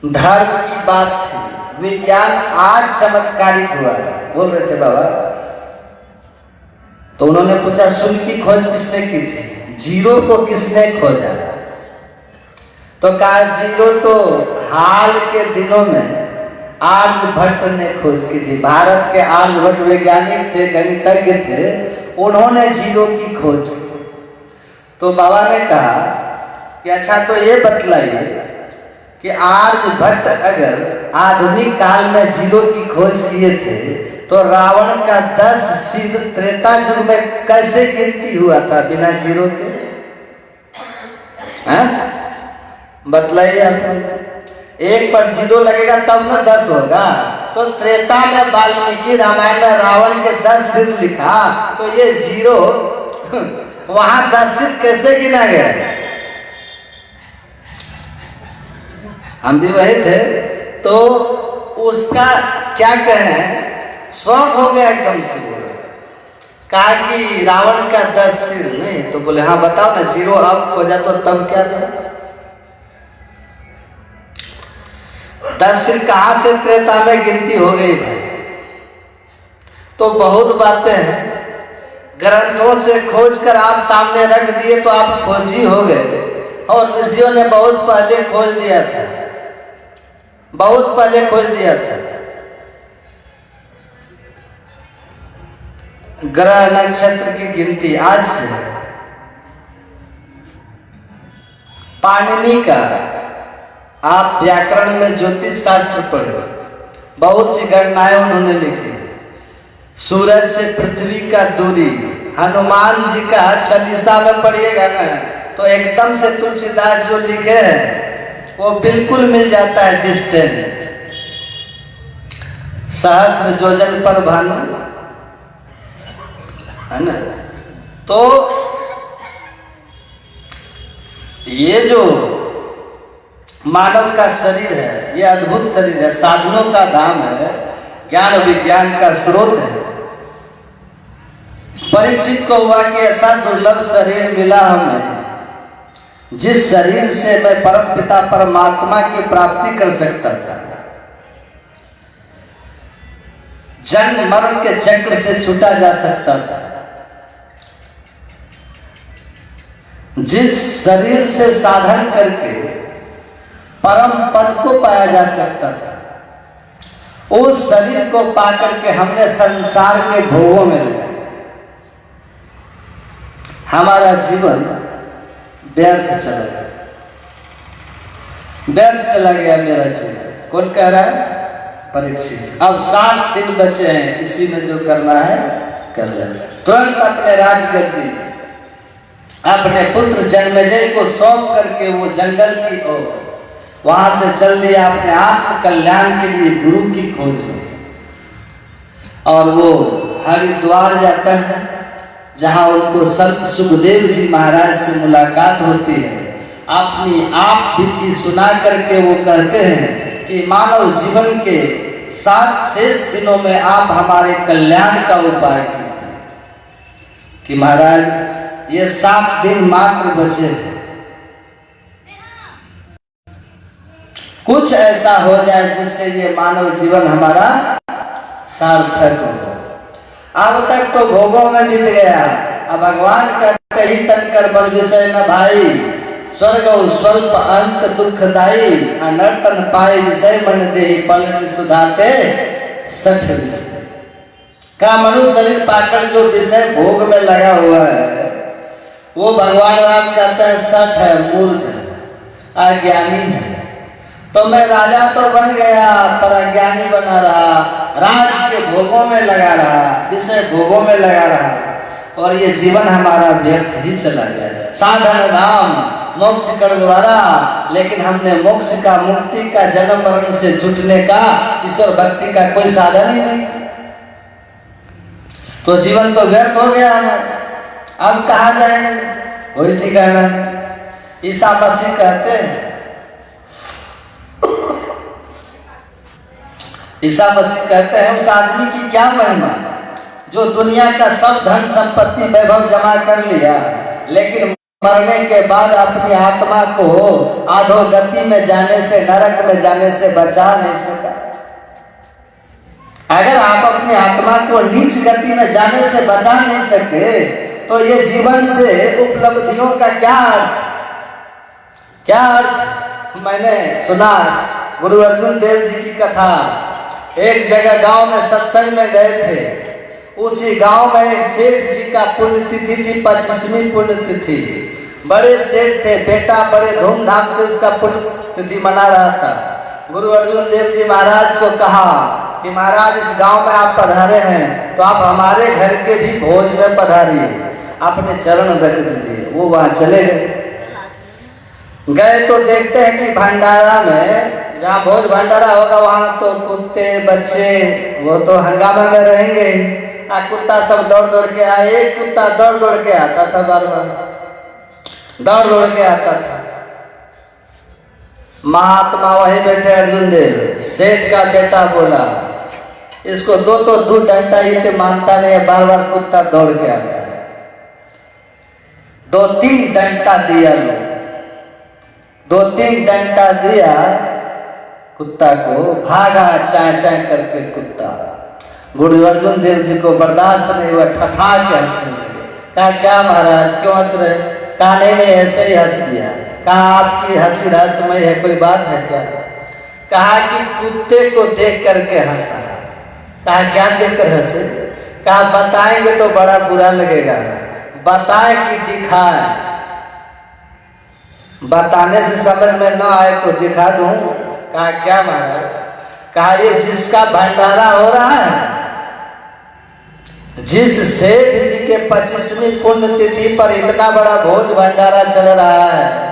धर्म की बात थी, विज्ञान आज चमत्कारिक हुआ है। बोल रहे थे बाबा। तो उन्होंने पूछा शून्य की खोज किसने की थी, जीरो को किसने खोजा? तो कहा जीरो तो हाल के दिनों में आर्यभट्ट ने खोज की थी। भारत के आर्यभट्ट वैज्ञानिक थे, गणितज्ञ थे, उन्होंने जीरो की खोज की। तो बाबा ने कहा कि अच्छा तो ये बतलाइए कि आर्यभट्ट अगर आधुनिक काल में जीरो की खोज किए थे, तो रावण का 10 सिर त्रेता युग में कैसे गिनती हुआ था बिना जीरो के? बतलाइए आप। एक पर जीरो लगेगा तब ना 10 होगा। तो त्रेता में वाल्मीकि रामायण में रावण के 10 सिर लिखा, तो ये जीरो वहां 10 सिर कैसे गिना गया? हम भी वही थे, तो उसका क्या कहें, शौक हो गया एकदम से। कहा कि रावण का 10 सिर नहीं, तो बोले हाँ बताओ ना, जीरो अब खोजा तो तब क्या था? 10 सिर कहां से त्रेता में गिनती हो गई भाई? तो बहुत बातें हैं, ग्रंथों से खोज कर आप सामने रख दिए तो आप खोजी हो गए, और ऋषियों ने बहुत पहले खोज दिया था, बहुत पहले खोज दिया था। ग्रह नक्षत्र की गिनती आज से पाणिनि का, आप व्याकरण में ज्योतिष शास्त्र पढ़े, बहुत सी गणनाएं उन्होंने लिखी। सूरज से पृथ्वी का दूरी, हनुमान जी का चालीसा में पढ़िएगा ना, तो एकदम से तुलसीदास जो लिखे हैं वो बिल्कुल मिल जाता है डिस्टेंस। सहस्र योजन पर भानु, है ना? तो ये जो मानव का शरीर है, ये अद्भुत शरीर है, साधनों का धाम है, ज्ञान विज्ञान का स्रोत है। परीक्षित को हुआ कि ऐसा दुर्लभ शरीर मिला हमें, जिस शरीर से मैं परम पिता परमात्मा की प्राप्ति कर सकता था, जन्म मरण के चक्र से छूटा जा सकता था, जिस शरीर से साधन करके परम पद को पाया जा सकता था, उस शरीर को पाकर के हमने संसार के भोगों में लगाया। हमारा जीवन व्यर्थ चला गया, व्यर्थ चला गया मेरा जीवन। कौन कह रहा है? परीक्षित। अब 7 दिन बचे हैं, इसी में जो करना है कर ले। तुरंत अपने राजगद्दी, अपने पुत्र जन्मेजय को सौंप करके वो जंगल की ओर वहां से चल दिया अपने आत्म कल्याण के लिए गुरु की खोज में। और वो हरिद्वार जाता है, जहां उनको संत सुखदेव जी महाराज से मुलाकात होती है। अपनी आप बीती सुना करके वो कहते हैं कि मानव जीवन के 7 शेष दिनों में आप हमारे कल्याण का उपाय कीजिए, कि महाराज ये 7 दिन मात्र बचे हैं, कुछ ऐसा हो जाए जिससे ये मानव जीवन हमारा सार्थक हो। अब तक तो भोगों में बीत गया, अब भगवान कहते ही तनकर बल विषय न भाई, स्वर्ग स्वल्प अंत दुखदाई, अनर्तन पाए विषय मन देहि पलट सुधाते 60 विषय। का मनुष्य शरीर पाकर जो विषय भोग में लगा हुआ है, वो भगवान राम कहते हैं 60 है, मूर्ख है, अज्ञानी है। तो मैं राजा तो बन गया पर अज्ञानी बना रहा, राज के भोगों में लगा रहा, विषय भोगों में लगा रहा, और ये जीवन हमारा व्यर्थ ही चला गया। साधन नाम मोक्ष कर द्वारा, लेकिन हमने मोक्ष का, मुक्ति का, जन्म मरण से छूटने का, ईश्वर भक्ति का कोई साधन ही नहीं, तो जीवन तो व्यर्थ हो गया हमारा। अब कहाँ जाएंगे? वही ठिकाना। ईसा मसीह कहते हैं, ईसा मसीह कहते हैं उस आदमी की क्या महिमा जो दुनिया का सब धन संपत्ति वैभव जमा कर लिया, लेकिन मरने के बाद अपनी आत्मा को अधोगति में जाने से, नरक में जाने से बचा नहीं सका। अगर आप अपनी आत्मा को नीच गति में जाने से बचा नहीं सके, तो ये जीवन से उपलब्धियों का क्या अर्थ? मैंने सुना गुरु अर्जुन देव जी की कथा। एक जगह गांव में सत्संग में गए थे, उसी गांव में एक सेठ जी का पुण्यतिथि थी, 25वीं पुण्यतिथि। बड़े सेठ थे, बेटा बड़े धूमधाम से उसका पुण्यतिथि मना रहा था। गुरु अर्जुन देव जी महाराज को कहा कि महाराज इस गांव में आप पधारे हैं तो आप हमारे घर के भी भोज में पधारिए, अपने चरण रख दीजिए। वो वहां चले गए तो देखते हैं कि भंडारा में, जहाँ भोज भंडारा होगा वहां तो कुत्ते बच्चे वो तो हंगामा में रहेंगे। कुत्ता सब दौड़ दौड़ के आया, एक कुत्ता दौड़ दौड़ के आता था, बार बार दौड़ दौड़ के आता था। महात्मा वहीं बैठे अर्जुन देव, सेठ का बेटा बोला इसको दो तो दूध डंडा ही तो मानता नहीं है, बार बार कुत्ता दौड़ के आता है। 2-3 डंडा दिया, 2-3 डंडा दिया कुत्ता को, भागा चाय चाय करके कुत्ता। गुरु अर्जुन देव जी को बर्दाश्त नहीं हुआ, ठठा के हंसने लगे। कहा क्या महाराज क्यों हंस रहे? कहा नहीं ऐसे ही हंस दिया। कहा आपकी हंसी रहस्यमय है, कोई बात है क्या? कहा कि कुत्ते को देख करके हंसा। कहा क्या देख कर हंसे? कहा बताएंगे तो बड़ा बुरा लगेगा, बताएं कि दिखाएं। बताने से समझ में न आए तो दिखा दूं। कहा क्या महाराज? कहा ये जिसका भंडारा हो रहा है, जिस सेठ जी के 25वीं पुण्यतिथि पर इतना बड़ा भोज भंडारा चल रहा है,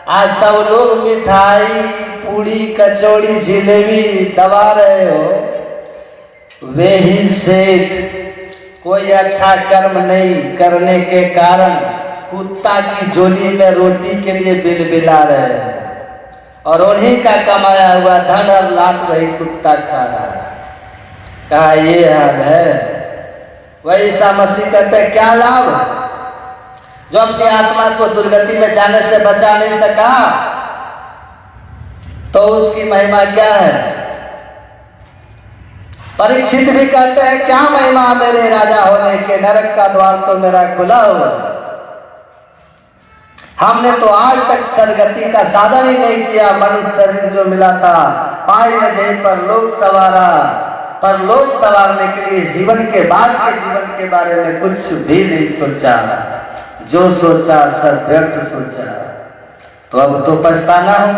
आज सब लोग मिठाई पूड़ी कचौड़ी जिलेबी दबा रहे हो, वे ही सेठ कोई अच्छा कर्म नहीं करने के कारण कुत्ता की झोली में रोटी के लिए बिलबिला रहे हैं, और उन्हीं का कमाया हुआ धन और लाट वही कुत्ता खा रहा है। कहा ये हाल है। वही ईसा मसीह कहते हैं क्या लाभ जो अपनी आत्मा को दुर्गति में जाने से बचा नहीं सका, तो उसकी महिमा क्या है? परीक्षित भी कहते हैं क्या महिमा मेरे राजा होने के, नरक का द्वार तो मेरा खुला हुआ। हमने तो आज तक सदगति का साधन ही नहीं किया, मनुष्य शरीर जो मिला था पाई नजर पर लोक सवारा, पर लोक सवारने के लिए जीवन के बाद के जीवन के बारे में कुछ भी नहीं सोचा, जो सोचा सब व्यर्थ सोचा। तो अब तो पछताना हो।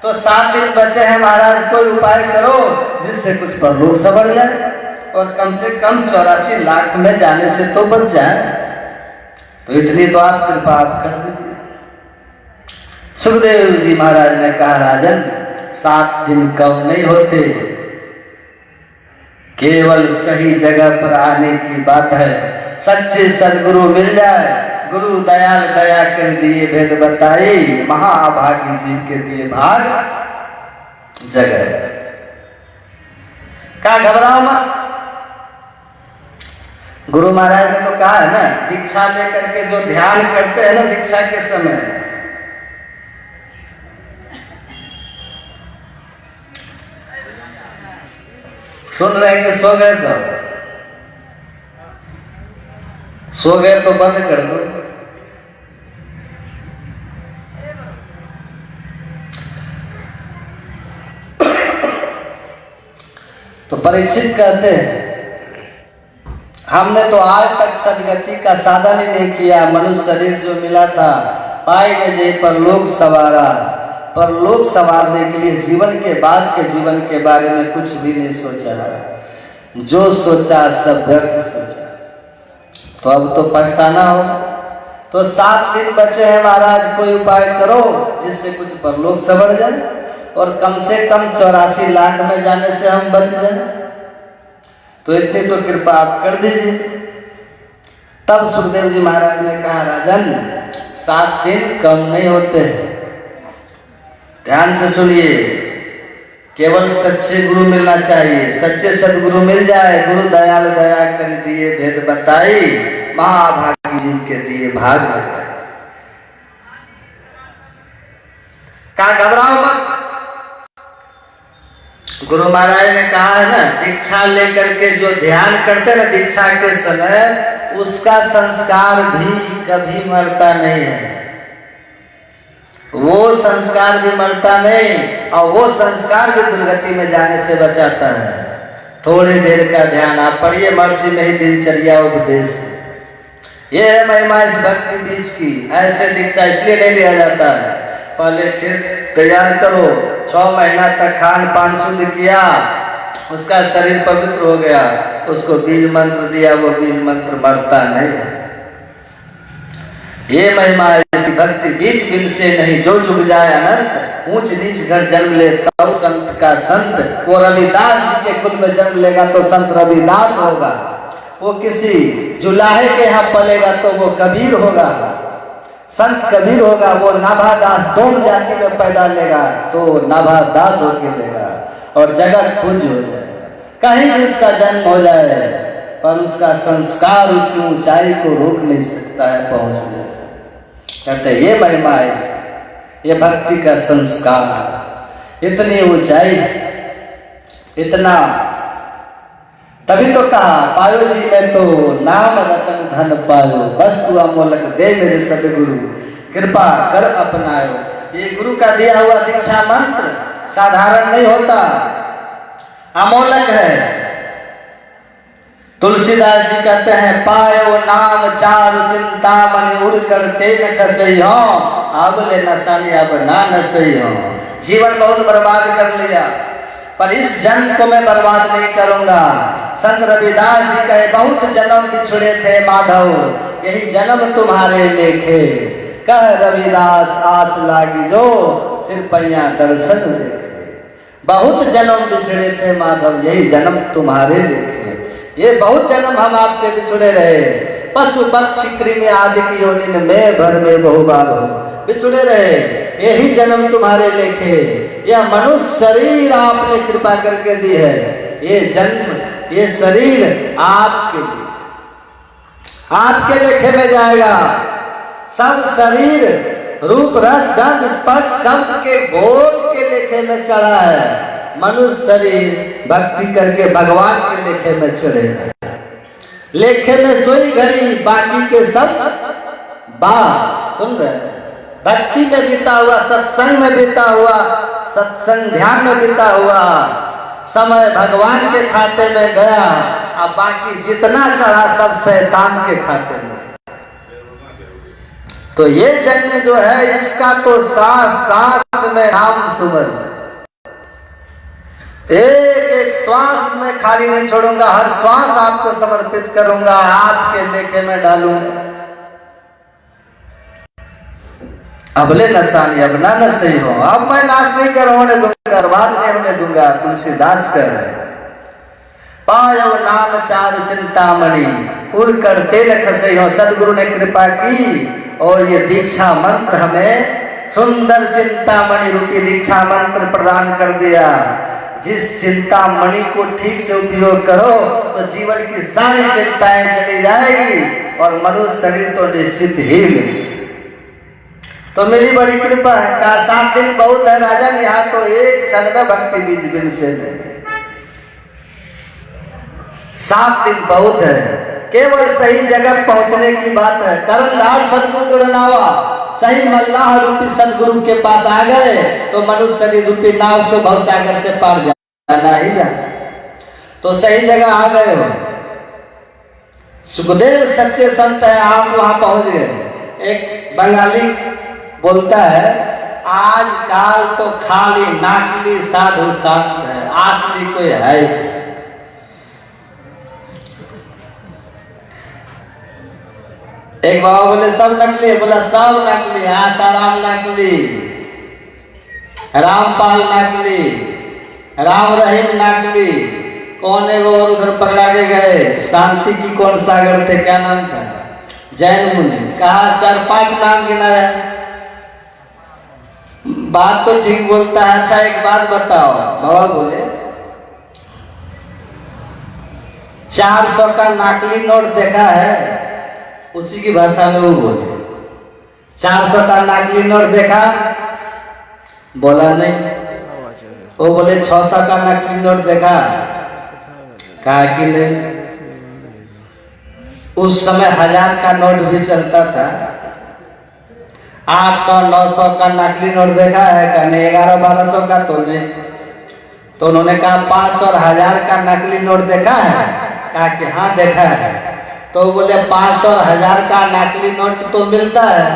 तो 7 दिन बचे हैं महाराज, कोई उपाय करो जिससे कुछ परलोक सवर जाए और कम से कम 84 लाख में जाने से तो बच जाए। तो इतनी तो आप कृपा आप कर दीजिए। सुखदेव जी महाराज ने कहा राजन 7 दिन कम नहीं होते, केवल सही जगह पर आने की बात है। सच्चे सदगुरु मिल जाए, गुरु दयाल दया कर दिए भेद बताए, महाभागी जीव के दिए भाग जगह। कहा घबराओ मत। गुरु महाराज ने तो कहा है ना, दीक्षा लेकर के जो ध्यान करते हैं ना दीक्षा के समय, सुन रहे हैं कि सो गए? सब सो गए तो बंद कर दो। तो परीक्षित कहते हैं हमने तो आज तक सदगति का साधन ही नहीं किया, मनुष्य शरीर जो मिला था पाई नजर पर लोक सवारा, पर लोक संवारने के लिए जीवन के बाद के जीवन के बारे में कुछ भी नहीं सोचा, जो सोचा सब व्यर्थ सोचा। तो अब तो पछताना हो। तो 7 दिन बचे हैं महाराज, कोई उपाय करो जिससे कुछ परलोक संवर जाए और कम से कम 84 लाख में जाने से हम बच जाए। तो इतनी तो कृपा आप कर दीजिए। तब सुखदेव जी महाराज ने कहा राजन 7 दिन कम नहीं होते। ध्यान से सुनिए, केवल सच्चे गुरु मिलना चाहिए, सच्चे सदगुरु मिल जाए, गुरु दयाल दया कर दिए भेद बताई, महाभागी जी के दिए भाग लगाए। कहा घबराओ मत। गुरु महाराज ने कहा है ना, दीक्षा लेकर के जो ध्यान करते ना दीक्षा के समय, उसका संस्कार भी कभी मरता नहीं है, वो संस्कार भी मरता नहीं और वो संस्कार भी दुर्गति में जाने से बचाता है। थोड़ी देर का ध्यान आप पढ़िए महर्षि में ही दिनचर्या उपदेश, ये है महिमा इस भक्ति बीज की। ऐसे दीक्षा इसलिए नहीं लिया जाता है, पहले खेत तैयार करो, 6 महीना तक खान पान शुद्ध किया, उसका शरीर पवित्र हो गया, उसको बीज मंत्र दिया, वो बीज मंत्र मरता नहीं। ये महिमा ऐसी भक्ति बीज बिन से नहीं, जो जुग जाए अनंत, ऊंच नीच घर जन्म ले तब संत का संत। वो रविदास जी के कुल में जन्म लेगा तो संत रविदास होगा, वो किसी जुलाहे के यहाँ पलेगा तो वो कबीर होगा, संत कबीर होगा। वो नाभादास टोम जाति में पैदा लेगा तो नाभादास होके लेगा और जगत पूज्य हो जाएगा। कहीं भी उसका जन्म हो जाए पर उसका संस्कार उस ऊंचाई को रोक नहीं सकता है पहुंचने से। कहते ये महिमा है, ये भक्ति का संस्कार, इतनी ऊंचाई, इतना। तभी तो कहा पायो जी में तो नाम रतन धन पायो, वस्तु अमोलक दे मेरे सब गुरु, कृपा कर अपनायो। ये गुरु का दिया हुआ दीक्षा मंत्र साधारण नहीं होता, अमोलक है। तुलसीदास जी कहते हैं पायो नाम चारु चिंतामणि, उड़ कर तेन कसई हो, अब ले नसानी अब ना नसई हो। जीवन बहुत बर्बाद कर लिया पर इस जन्म को मैं बर्बाद नहीं करूंगा। संत रविदास जी कहे बहुत जन्म बिछुड़े थे माधव, यही जन्म तुम्हारे लेखे। कह रविदास आस लागी जो, सिर पैया दर्शन देखे। बहुत जन्म बिछड़े थे माधव, यही जन्म तुम्हारे लेखे। ये बहुत जन्म हम आपसे बिछुड़े रहे, पशु पक्षी कृमि आदि की योनि में भर में बहुबार हो बिछुड़े रहे, यही जन्म तुम्हारे लेखे। यह मनुष्य शरीर आपने कृपा करके दी है, ये जन्म ये शरीर आपके लिए, आपके लेखे में जाएगा। सब शरीर रूप रस गंध स्पर्श शब्द के भोग के लेखे में चढ़ा है, मनुष्य शरीर भक्ति करके भगवान के लेखे में चढ़ेगा। लेखे में सोई घड़ी बाकी के सब बात सुन रहे हैं। भक्ति में बीता हुआ, सत्संग में बीता हुआ, सत्संग ध्यान में बीता हुआ समय भगवान के खाते में गया, अब बाकी जितना चढ़ा सब शैतान के खाते में। तो ये जन्म जो है इसका तो सांस सांस में नाम सुमर, एक एक श्वास में खाली नहीं छोड़ूंगा, हर श्वास आपको समर्पित करूंगा, आपके लेखे में डालूंगा। अबले नसानी अब ना नसई हो, अब मैं नाश नहीं कर होने दूंगा, बर्बाद नहीं होने दूंगा। तुलसीदास कर रहे पायो नाम चारु चिंतामणि, उड़ कर तेल खसई हो। सदगुरु ने कृपा की और ये दीक्षा मंत्र हमें सुंदर चिंतामणि रूपी दीक्षा मंत्र प्रदान कर दिया। जिस चिंतामणि को ठीक से उपयोग करो तो जीवन की सारी चिंताएं चली जाएगी और मनुष्य शरीर तो निश्चित ही मिलेगी। तो मेरी बड़ी कृपा है। कहा 7 दिन बहुत है राजन, यहाँ तो एक क्षण में भक्ति बीज बिन से नहीं। 7 दिन बहुत है, केवल सही जगह पहुंचने की बात है। कर्मधार सदगुरु नावा, सही मल्लाह रूपी सदगुरु के पास आ गए तो मनुष्य शरीर रूपी नाव को भवसागर से पार जाना ही जाना। तो सही जगह आ गए हो। सुखदेव सच्चे संत है, आप वहां पहुंच गए। एक बंगाली बोलता है आजकल तो खाली नकली साधु संत है, असली कोई है। एक बाबा बोले सब नकली है, बोला सब नकली, आसाराम नकली, रामपाल नकली, राम रहीम नकली। कौन है वो? और उधर पकड़ा के गए। शांति की कौन सागर थे, क्या नाम था? जैन मुनि। कहा 4-5 नाम गिनाया। बात तो ठीक बोलता है। अच्छा एक बात बताओ। बाबा बोले 400 का नकली नोट देखा है? उसी की भाषा में वो बोले 400 का नकली नोट देखा? बोला नहीं। वो बोले 600 का नकली नोट देखा? कहा कि नहीं। उस समय 1000 का नोट भी चलता था। 800-900 का नकली नोट देखा है? कहने 1100-1200 का तो नहीं। तो उन्होंने कहा 500 और 1000 का नकली नोट देखा है? कहा कि हाँ देखा है। तो बोले 500 और 1000 का नकली नोट तो मिलता है,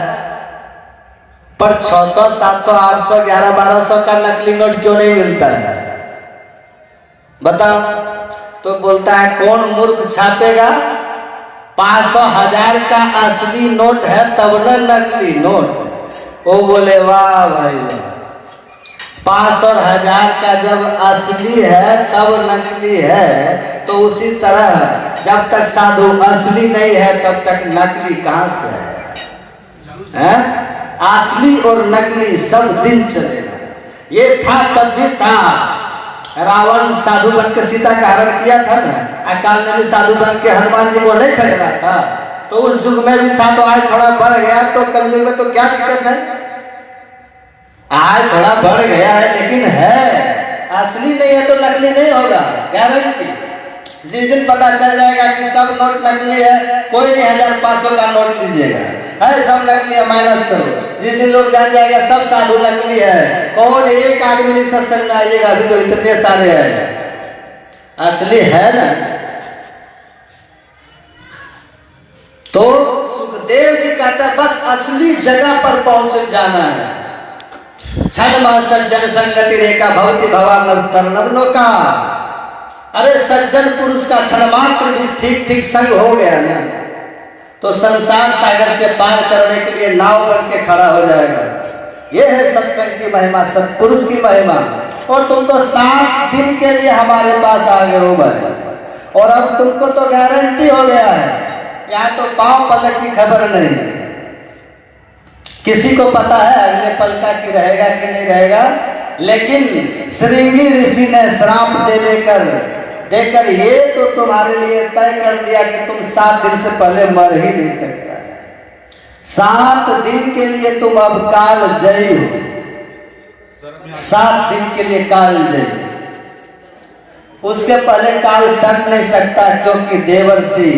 पर 600, 700, 800, 1100, 1200 का नकली नोट क्यों नहीं मिलता है? बताओ। तो बोलता है कौन मूर्ख छापेगा? 500, 1000 का असली नोट है तब न नकली नोट। वो बोले वाह भाई वाह, 500 और 1000 का जब असली है तब नकली है, तो उसी तरह जब तक साधु असली नहीं है तब तक नकली कहां से है? असली और नकली सब दिन चलेगा। ये था तब भी था। रावण साधु बन के सीता का हरण किया था ना, अकाल ने भी साधु बन के हनुमान जी को नहीं ठग रहा था, तो उस युग में भी था। तो आज थोड़ा बढ़ गया, तो कल युग में तो क्या दिक्कत है? आज थोड़ा बढ़ गया है लेकिन है, असली नहीं है तो नकली नहीं होगा, गारंटी। जिस दिन पता चल जाएगा कि सब नोट नकली है, कोई नहीं 1500 का नोट लीजिएगा, है सब नकली है, माइनस करो। जिस दिन लोग जान जाएगा सब साधु नकली है, कौन एक आदमी नहीं सत्संग में आइएगा, अभी तो इतने सारे हैं, असली है ना। तो सुखदेव जी कहते हैं बस असली जगह पर पहुंच जाना है। क्षण सज्जन संगति रेखा भवती भवान का। अरे सज्जन पुरुष का क्षण मात्र भी ठीक ठीक संग हो गया ना, तो संसार सागर से पार करने के लिए नाव बन के खड़ा हो जाएगा। यह है सत्संग की महिमा, सत्पुरुष की महिमा। और तुम तो 7 दिन के लिए हमारे पास आ गए हो भाई, और अब तुमको तो गारंटी हो गया है, यहाँ तो पांव पलक की खबर नहीं। किसी को पता है अगले पल का कि रहेगा कि नहीं रहेगा, लेकिन श्रृंगी ऋषि ने श्राप देकर ये तो तुम्हारे लिए तय कर दिया कि तुम 7 दिन से पहले मर ही नहीं सकता। 7 दिन के लिए तुम अब काल जयी हो, 7 दिन के लिए काल जयी। उसके पहले काल सट नहीं सकता, क्योंकि देवर्षि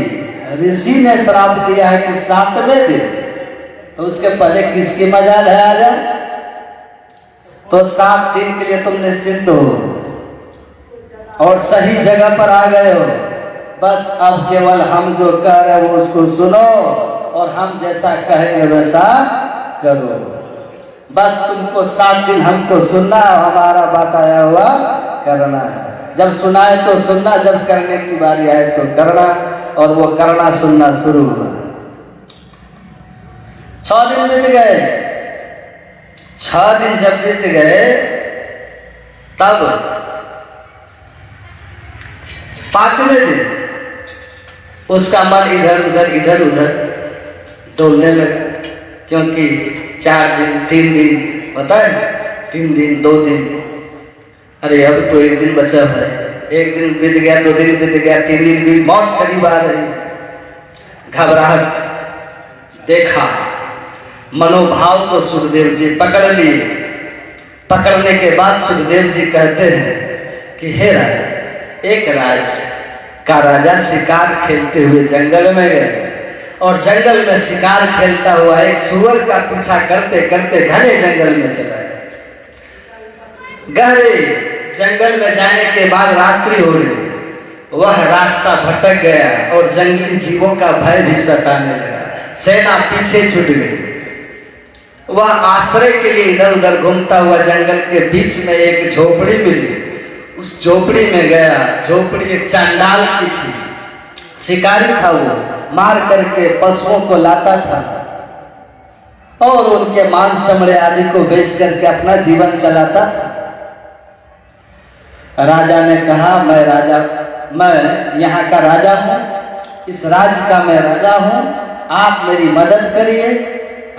ऋषि ने श्राप दिया है कि 7वें दिन, तो उसके पहले किसकी मजाल है आ जाए? तो 7 दिन के लिए तुम निश्चिंत हो और सही जगह पर आ गए हो। बस अब केवल हम जो कह रहे हैं वो उसको सुनो, और हम जैसा कहेंगे वैसा करो। बस तुमको 7 दिन हमको सुनना, हमारा बात आया हुआ करना है। जब सुनाए तो सुनना, जब करने की बारी आए तो करना, और वो करना सुनना शुरू हुआ। 6 दिन बीत गए। 6 दिन जब बीत गए तब 5वें दिन उसका मन इधर उधर डोलने लगा, क्योंकि 4 दिन 3 दिन होता है, 3 दिन 2 दिन, अरे अब तो 1 दिन बचा है। 1 दिन बीत गया, 2 दिन बीत गया, 3 दिन बीत, मौत करीब आ रही। घबराहट देखा, मनोभाव को सुखदेव जी पकड़ लिए। पकड़ने के बाद सुखदेव जी कहते हैं कि हे राजा, एक राज्य का राजा शिकार खेलते हुए जंगल में गए, और जंगल में शिकार खेलता हुआ एक सुअर का पीछा करते करते घने जंगल में चला गया। गहरे जंगल में जाने के बाद रात्रि हो गई, वह रास्ता भटक गया और जंगली जीवों का भय भी सताने लगा। सेना पीछे छूट गई। वह आश्रय के लिए इधर उधर घूमता हुआ जंगल के बीच में एक झोपड़ी मिली। उस झोपड़ी में गया। झोपड़ी एक चांडाल की थी, शिकारी था, वो मार करके पशुओं को लाता था और उनके मांस चमड़े आदि को बेच करके अपना जीवन चलाता था। राजा ने कहा मैं यहाँ का राजा हूँ, इस राज्य का मैं राजा हूँ, आप मेरी मदद करिए,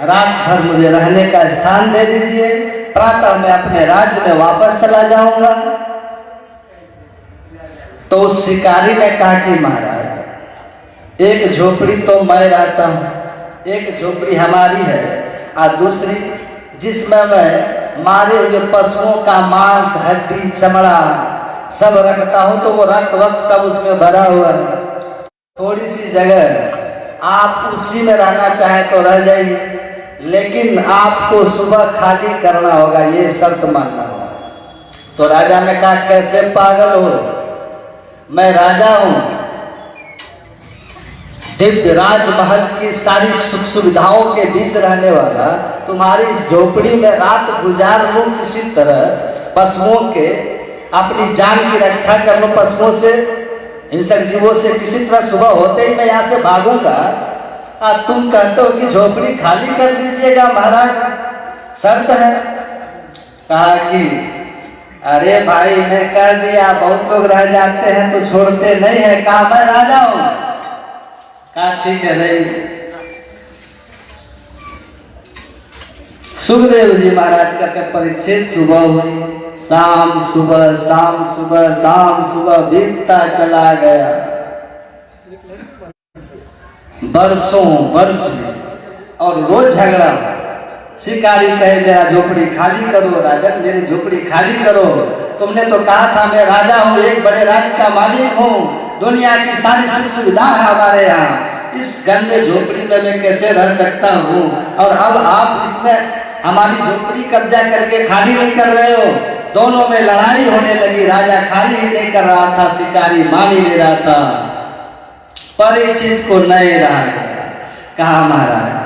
रात भर मुझे रहने का स्थान दे दीजिए, प्रातः मैं अपने राज्य में वापस चला जाऊंगा। तो उस शिकारी ने कहा कि महाराज, एक झोपड़ी तो मैं रहता हूँ, एक झोपड़ी हमारी है, और दूसरी जिसमें मैं मारे हुए पशुओं का मांस, हड्डी, चमड़ा सब रखता हूँ, तो वो रक्त वक्त सब उसमें भरा हुआ है। थोड़ी सी जगह, आप उसी में रहना चाहें तो रह जाइए, लेकिन आपको सुबह खाली करना होगा, ये शर्त मानना होगा। तो राजा ने कहा कैसे पागल हो, मैं राजा हूं, दिव्य राजमहल की सारी सुख सुविधाओं के बीच रहने वाला तुम्हारी इस झोपड़ी में रात गुजार लूं किसी तरह, पशुओं के अपनी जान की रक्षा कर लूं, पशुओं से हिंसक जीवों से किसी तरह सुबह होते ही मैं यहाँ से भागूंगा। तुम कहते हो कि झोपड़ी खाली कर दीजिएगा महाराज, शर्त है। कहा कि अरे भाई मैं कह दिया, बहुत लोग रह जाते हैं तो छोड़ते नहीं है। कहा मैं राजा हूं। कहा ठीक है नहीं। सुखदेव जी महाराज कहते परीक्षित सुबह हुई, शाम सुबह शाम सुबह शाम सुबह बीतता चला गया, बरसों वर्ष, और रोज झगड़ा। शिकारी कहे मेरा झोपड़ी खाली करो, राजन मेरी झोपड़ी खाली करो। तुमने तो कहा था मैं राजा हूँ, एक बड़े राज्य का मालिक हूँ, दुनिया की सारी सुख सुविधा है हमारे यहाँ, इस गंदे झोपड़ी में मैं कैसे रह सकता हूँ? और अब आप इसमें हमारी झोपड़ी कब्जा करके खाली नहीं कर रहे हो। दोनों में लड़ाई होने लगी। राजा खाली ही नहीं कर रहा था, शिकारी मान ही नहीं रहा था। परीक्षित को नहीं रहा गया। कहा महाराज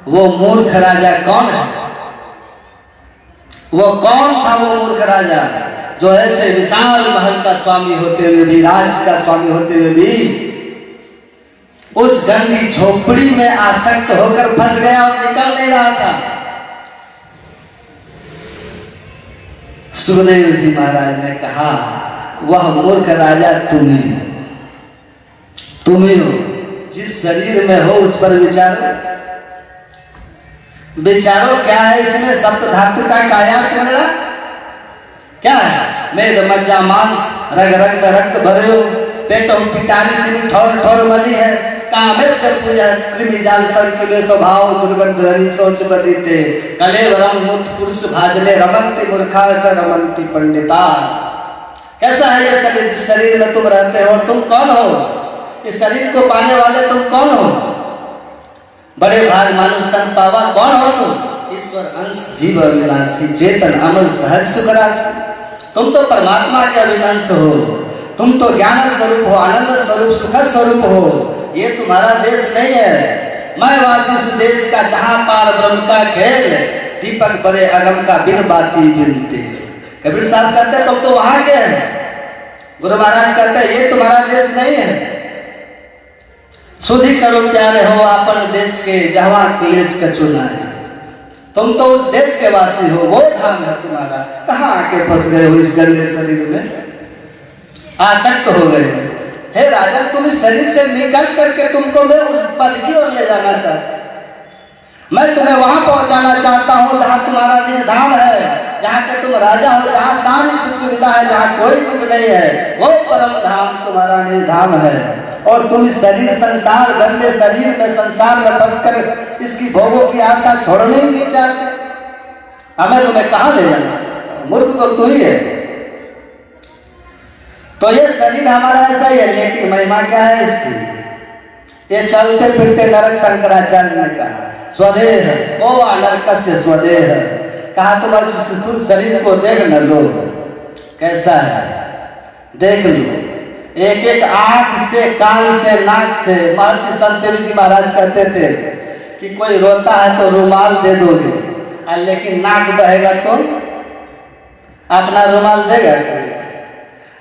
वो मूर्ख राजा कौन है? वो कौन था वो मूर्ख राजा जो ऐसे विशाल महल का स्वामी होते हुए भी, राज का स्वामी होते हुए भी उस गंदी झोपड़ी में आसक्त होकर फंस गया और निकल नहीं रहा था? सुखदेव जी महाराज ने कहा वह मूर्ख राजा तुम ही हो, तुम ही हो। जिस शरीर में हो उस पर विचारो, विचारो क्या है इसमें? सप्त धातु का काया क्या है? मेद मज्जा मांस रग रग में रक्त भरे हो, पेटों पिटारी से ठोर ठोर मली है, कामित पूजा कृमि जाल संकिले स्वभाव दुर्गंध हरि सोच बदीते कलेवरम मुत पुरुष भाजने रमंती मूर्खा रमंती पंडिता। कैसा है ये शरीर जिस शरीर में तुम रहते हो? तुम कौन हो? इस शरीर को पाने वाले तुम कौन हो? बड़े भाग मानुष तन पावा कौन हो तुम? ईश्वर अंश जीव अविनाशी चेतन अमल सहज सुखराशि। तुम तो परमात्मा के अविनाश हो, तुम तो ज्ञान स्वरूप हो, आनंद स्वरूप, सुख स्वरूप हो। ये तुम्हारा देश नहीं है। मैं वासी उस देश का जहां पार ब्रह्म का खेल, दीपक बड़े अगम का बिन बाती बिनते। कबीर साहब कहते तुम तो वहां के हैं। गुरु महाराज कहते ये तुम्हारा देश नहीं है। सुधी करो प्यारे हो अपन देश के जहाँ क्लेश कछु नाहि। तुम तो उस देश के वासी हो, वो धाम है तुम्हारा। कहाँ आके फंस गए हो इस गंदे शरीर में, आसक्त हो गए हो। हे राजन तुम इस शरीर से निकल करके तुमको मैं उस पद की ओर ले जाना चाहता हूं। मैं तुम्हें वहां पहुंचाना चाहता हूं जहां तुम्हारा निर्धाम है, जहां के तुम राजा हो, जहां सारी सुख सुविधा है, जहां कोई दुख नहीं है। वो परम धाम तुम्हारा निर्धाम है। और तुम इस शरीर संसार गंदे शरीर में संसार में फंस कर इसकी भोगों की आशा छोड़ने ही नहीं चाहते। अब मैं तुम्हें कहां ले जाना चाहता हूं? मूर्ख तो तू ही है। तो ये शरीर हमारा ऐसा ही है, लेकिन महिमा क्या है इसकी? ये चलते फिरते नरक शंकराचार्य ने कहा स्वदेह ओ नरक से स्वदेह। कहा तुम शरीर को देख न लो कैसा है, देख लो। एक एक आंख से, कान से, नाक से। महर्षि संतदेव जी महाराज कहते थे कि कोई रोता है तो रुमाल दे दोगे, लेकिन नाक बहेगा तो अपना रुमाल देगा कोई?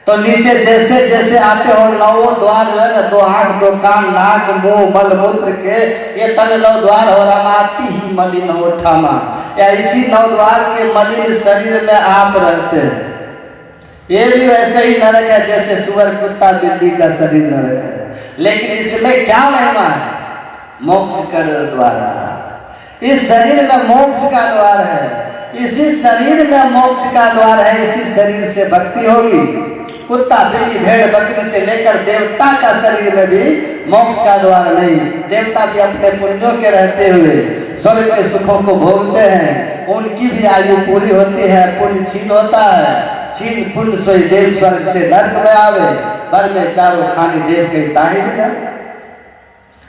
तो नीचे जैसे जैसे आते हो नौ द्वार जो है ना, दो आंख दो कान नाक मुंह मल मूत्र के ये तन नौ द्वार हो रमाती ही मलिन हो ठामा। या इसी नौ द्वार के मलिन शरीर में आप रहते हैं। ये भी वैसे ही नरक है जैसे सुअर कुत्ता बिल्ली का शरीर नरक है। लेकिन इसमें क्या महिमा है? मोक्ष का द्वारा। इस शरीर में मोक्ष का द्वार है, इसी शरीर में मोक्ष का द्वार है। इसी शरीर से भक्ति होगी। कुत्ता बिल्ली भेड़ बकरी से लेकर देवता का शरीर में भी मोक्ष का द्वार नहीं। देवता भी अपने पुण्यों के रहते हुए स्वर्ग के सुखों को भोगते हैं, उनकी भी आयु पूरी होती है, पुण्य छीन होता है। छीन पुण्य सोई देव स्वर्ग से नर्क में आवे, पर में चारों खानी देव के ताही दिया।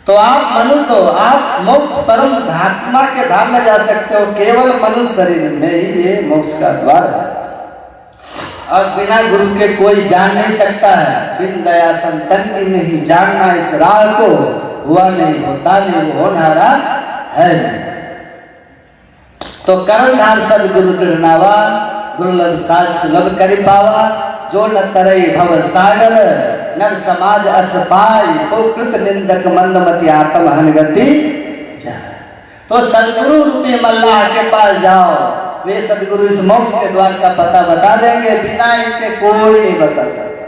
तो आप मनुष्य हो, आप मोक्ष परम आत्मा के धाम में जा सकते हो। केवल मनुष्य शरीर में ही ये मोक्ष का द्वार है। और बिना गुरु के कोई जान नहीं सकता है। बिन दया संतन की नहीं जानना इस राह को, हुआ नहीं होता नहीं वो होनहारा है नहीं। तो कर्णधार सदगुरु दृढ़नावा, दुर्लभ साध सुलभ करि पावा। जो न तरई भव सागर, नर समाज अस पाई। सो कृत निंदक मंदमति आत्म हनगति जाए। तो सदगुरु रूपी मल्लाह के पास जाओ, वे सदगुरु इस मोक्ष के द्वार का पता बता देंगे। बिना इनके कोई नहीं बता सकता,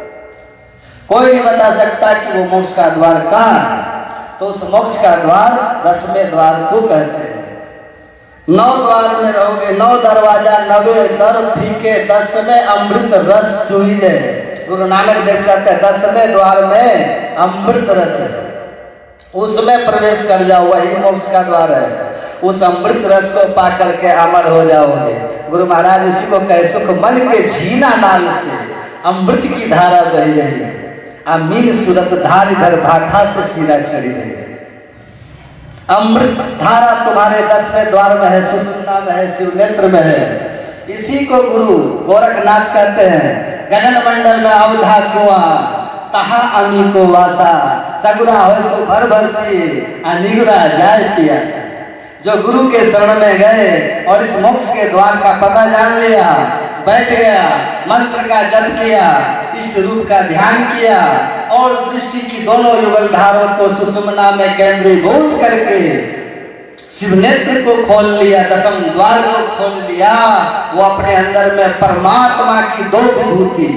कोई नहीं बता सकता कि वो मोक्ष का द्वार कहाँ है। तो उस मोक्ष का द्वार 10वें द्वार को कहते हैं। 9 द्वार में रहोगे, 9 दरवाजा 90 दर फीके, 10वें अमृत रस चूहिए। गुरु नानक देव कहते हैं 10वें द्वार में अमृत रस है, उसमें प्रवेश कर जाओ, वही मोक्ष का द्वार है। उस अमृत रस को पा करके अमर हो जाओगे। गुरु महाराज इसी को कहे सुख मन के झीना नाल से अमृत की धारा बही रही है। अमीन सूरत धार इधर भाठा से सीधा चढ़ी रही है। अमृत धारा तुम्हारे 10वें द्वार में है, सुषुम्ना में है, शिव नेत्र में है। इसी को गुरु गोरखनाथ कहते हैं। गगन मंडल में अवधा कुआं, तहा अमी को वासा। सगुरा हो सो भर भर पिए, निगुरा जाए पियासा। जो गुरु के शरण में गए और इस मोक्ष के द्वार का पता जान लिया, बैठ गया, मंत्र का जप किया, इस रूप का ध्यान किया और दृष्टि की दोनों युगल धारों को सुषुम्ना में केंद्रीभूत करके शिव नेत्र को खोल लिया, 10वें द्वार को खोल लिया। वो अपने अंदर में परमात्मा की 2 विभूति,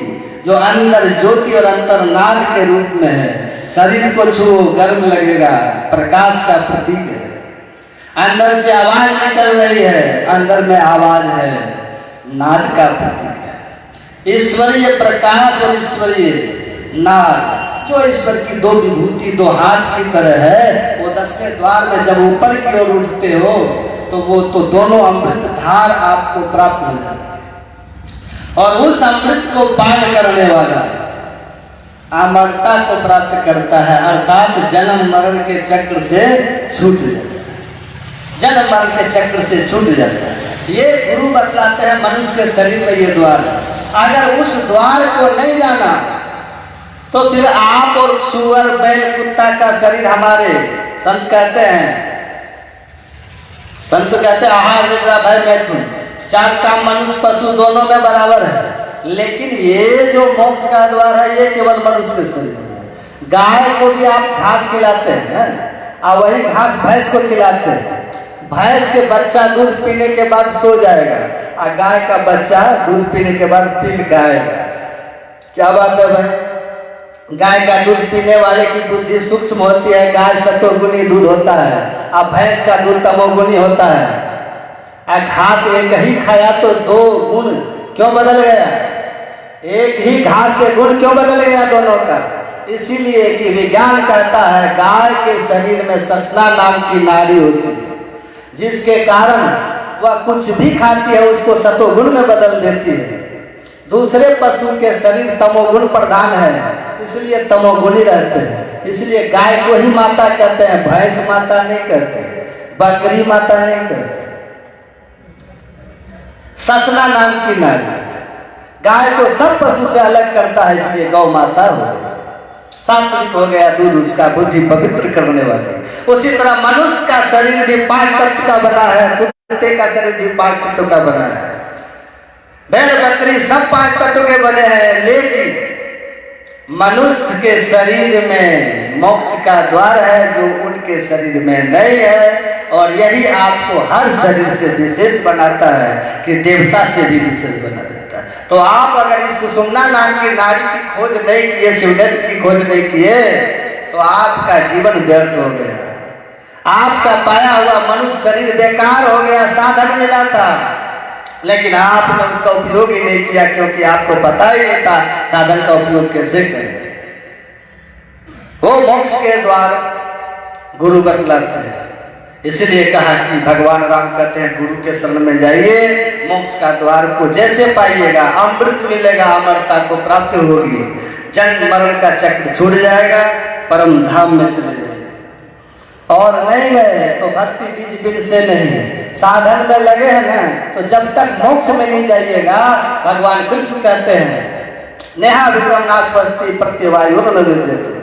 जो अंदर ज्योति और अंतर नाद के रूप में है। शरीर को छुओ गर्म लगेगा, प्रकाश का प्रतीक है। अंदर से आवाज निकल रही है, अंदर में आवाज है, नाद का प्रतीक है। ईश्वरीय प्रकाश और ईश्वरीय नाद, जो ईश्वर की 2 विभूति 2 हाथ की तरह है, वो 10वें द्वार में जब ऊपर की ओर उठते हो तो वो तो दोनों अमृत धार आपको प्राप्त हो जाती है। और उस अमृत को पान करने वाला अमरता को प्राप्त करता है, अर्थात जन्म मरण के चक्र से छूट जाता है। जन्म मरण के चक्र से छूट जाता है। ये गुरु बतलाते हैं मनुष्य के शरीर में ये द्वार है। अगर उस द्वार को नहीं जाना तो फिर आप और सुअर बैल कुत्ता का शरीर हमारे संत कहते हैं आहार निद्रा भय मैथुन, 4 काम मनुष्य पशु दोनों में बराबर है। लेकिन ये जो मोक्ष का द्वार है ये केवल मनुष्य के शरीर में। गाय को भी आप घास खिलाते हैं और वही घास भैंस को खिलाते हैं। भैंस के बच्चा दूध पीने के बाद सो जाएगा और गाय का बच्चा दूध पीने के बाद पी गाएगा। क्या बात है भाई? गाय का दूध पीने वाले की बुद्धि सूक्ष्म होती है। गाय सतोगुणी दूध होता है और भैंस का दूध तमोगुणी होता है। घास एक ही खाया तो 2 गुण क्यों बदल गया? एक ही घास से गुण क्यों बदल गया दोनों का? इसीलिए कि विज्ञान कहता है गाय के शरीर में ससना नाम की नाड़ी होती है, जिसके कारण वह कुछ भी खाती है उसको सतोगुण में बदल देती है। दूसरे पशु के शरीर तमोगुण प्रधान है, इसलिए तमोगुणी रहते हैं। इसलिए गाय को ही माता कहते हैं, भैंस माता नहीं कहते, बकरी माता नहीं कहते। ससना नाम की नारी गाय को सब पशु से अलग करता है, इसलिए गौ माता हो गई। सात्विक हो गया दूध उसका, बुद्धि पवित्र करने वाले। उसी तरह मनुष्य का शरीर भी 5 तत्व का बना है, कुत्ते का शरीर भी 5 तत्व का बना है, भेड़ बकरी सब 5 तत्व के बने हैं। लेकिन मनुष्य के शरीर में मोक्ष का द्वार है जो उनके शरीर में नहीं है। और यही आपको हर शरीर से विशेष बनाता है कि देवता से भी विशेष बना देता है। तो आप अगर इस सुषुम्ना नाम की नारी की खोज नहीं किए, शिवनेत्र की खोज नहीं किए, तो आपका जीवन व्यर्थ हो गया। आपका पाया हुआ मनुष्य शरीर बेकार हो गया। साधन मिला था लेकिन आपने उसका उपयोग ही नहीं किया, क्योंकि आपको पता ही नहीं था साधन का उपयोग कैसे करें। वो मोक्ष के द्वार गुरु बतलाते हैं। इसलिए कहा कि भगवान राम कहते हैं गुरु के शरण में जाइए, मोक्ष का द्वार को जैसे पाइएगा अमृत मिलेगा, अमरता को प्राप्त होगी, जन्म मरण का चक्र छूट जाएगा, परम धाम में चले जाएंगे। और नहीं गए तो भक्ति बीज बिन से नहीं, साधन में लगे हैं ना, तो जब तक मोक्ष में नहीं जाइएगा, भगवान कृष्ण कहते हैं नेहा विक्रम नास्वस्ति प्रत्यवायु न विद्यते।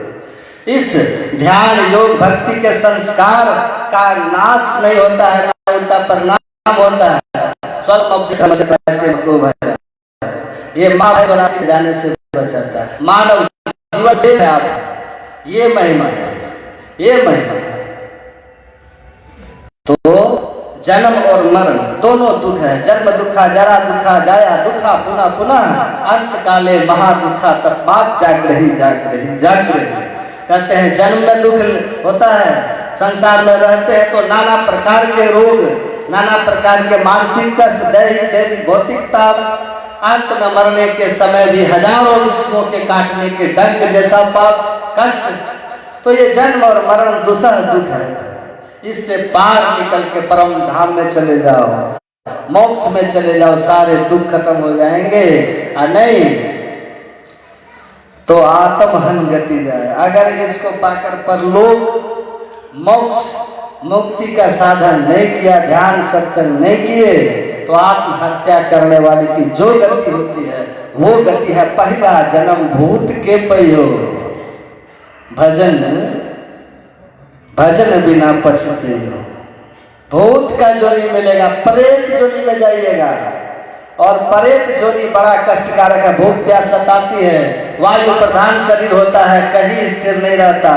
इस ध्यान योग भक्ति के संस्कार का नाश नहीं होता है, ना उल्टा परिणाम होता है। ये माँ जाने से बचाता है, मानव जीवन से है आप, ये महिमा है, ये महिमा है। तो जन्म और मरण दोनों दुख है, जन्म दुखा जरा दुखा जाया दुखा पुनः पुनः अंत काले महा दुखा तस्मात् जागृहि जागृहि जागृहि। कहते हैं जन्म में दुख होता है, संसार में रहते हैं तो नाना प्रकार के रोग, नाना प्रकार के मानसिक कष्ट, दैहिक भौतिक ताप, अंत में मरने के समय भी हजारों वृक्षों के काटने के डंक जैसा पाप कष्ट। तो ये जन्म और मरण दुसह दुख है, इससे पार निकल के परम धाम में चले जाओ, मोक्ष में चले जाओ, सारे दुख खत्म हो जाएंगे। और नहीं तो आत्महन गति जाए। अगर इसको पाकर परलोक मोक्ष मुक्ति का साधन नहीं किया, ध्यान सत्संग नहीं किए, तो आत्महत्या करने वाले की जो गति होती है वो गति है पहला जन्म भूत के पयो, भजन भजन बिना पछते हो। भूत का जोनी मिलेगा, प्रेत जोनी में जाइएगा, और प्रेत जोनी बड़ा कष्टकारक है, भूख प्यास सताती है, वायु प्रधान शरीर होता है, कहीं स्थिर नहीं रहता,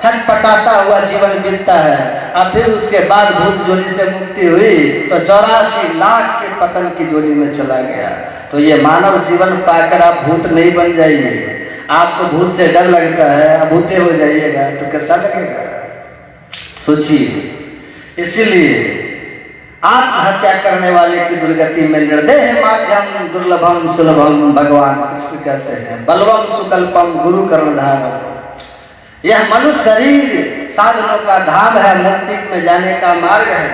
छटपटाता हुआ जीवन बीतता है। अब फिर उसके बाद भूत जोनी से मुक्ति हुई तो 84 लाख के पतन की जोनी में चला गया। तो ये मानव जीवन पाकर आप भूत नहीं बन जाइए। आपको भूत से डर लगता है, अब भूते हो जाइएगा तो कैसा लगेगा, सोचिए। इसीलिए आत्महत्या करने वाले की दुर्गति में निर्देह माध्यम दुर्लभम सुलभम, भगवान कृष्ण कहते हैं बलवम सुकल्पम गुरु कर्णधारम। यह मनुष्य शरीर साधनों का धाम है, मुक्ति में जाने का मार्ग है,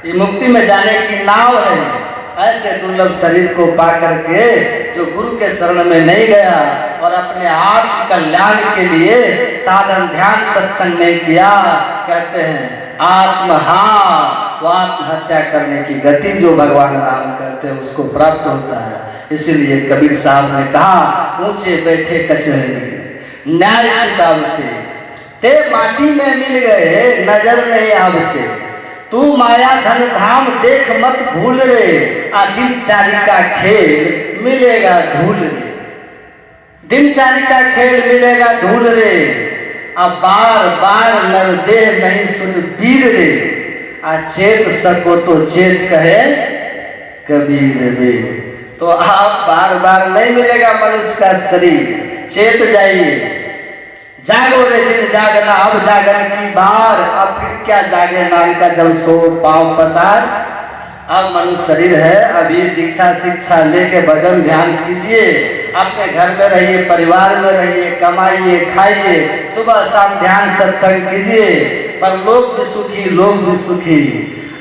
ये मुक्ति में जाने की नाव है। ऐसे दुर्लभ शरीर को पा करके जो गुरु के शरण में नहीं गया और अपने आत्म कल्याण के लिए साधन ध्यान सत्संग नहीं किया, कहते हैं आत्महा, वो आत्महत्या करने की गति जो भगवान राम कहते हैं उसको प्राप्त होता है। इसीलिए कबीर साहब ने कहा ऊंचे बैठे कचहरी न्याय चुकावते, ते माटी में मिल गए नजर नहीं आवते, तू माया धन धाम देख मत भूल रे, दिनचारी का खेल मिलेगा धूल रे, दिनचारी का खेल मिलेगा धूल रे, अब बार बार नर देह नहीं सुन वीर रे, चेत सको तो चेत कहे कबीर रे। तो आप बार बार नहीं मिलेगा मनुष्य का शरीर, चेत जाइए, जागो रे जिन जागना अब जागन की बार, अब फिर क्या जागे नाम का जब सो पांव पसार। अब मनुष्य शरीर है, अभी दीक्षा शिक्षा लेके भजन ध्यान कीजिए, अपने घर में रहिए, परिवार में रहिए, कमाइए खाइए, सुबह शाम ध्यान सत्संग कीजिए, परलोक भी सुखी लोग भी सुखी।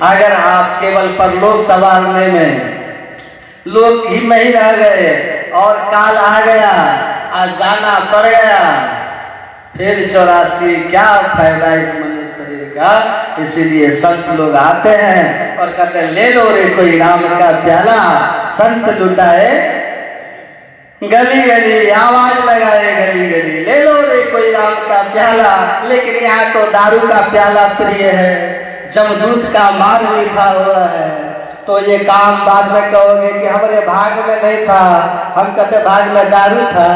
अगर आप केवल परलोक संवारने में लोग ही में ही रह गए और काल आ गया आज जाना पड़ गया, फिर 84 क्या फायदा इस मनुष्य शरीर का। इसीलिए संत लोग आते हैं और कहते हैं ले लो रे कोई राम का प्याला, संत लुटाए गली गली, आवाज लगाए गली गली, ले लो रे कोई राम का प्याला। लेकिन यहाँ तो दारू का प्याला प्रिय है, जमदूत का मार लिखा हुआ है। तो ये काम बाद में कहोगे कि हमारे भाग में नहीं था, हम कहते भाग में दारू था।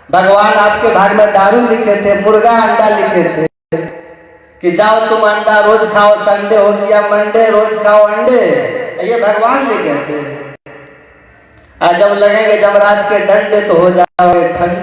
भगवान आपके भाग में दारू लिखे थे, मुर्गा अंडा लिखे थे कि जाओ तुम अंडा रोज खाओ, संडे हो गया मंडे रोज खाओ अंडे, ये भगवान लिखे थे। जब लगेंगे जमराज के डंडे तो हो जाओगे ठंड।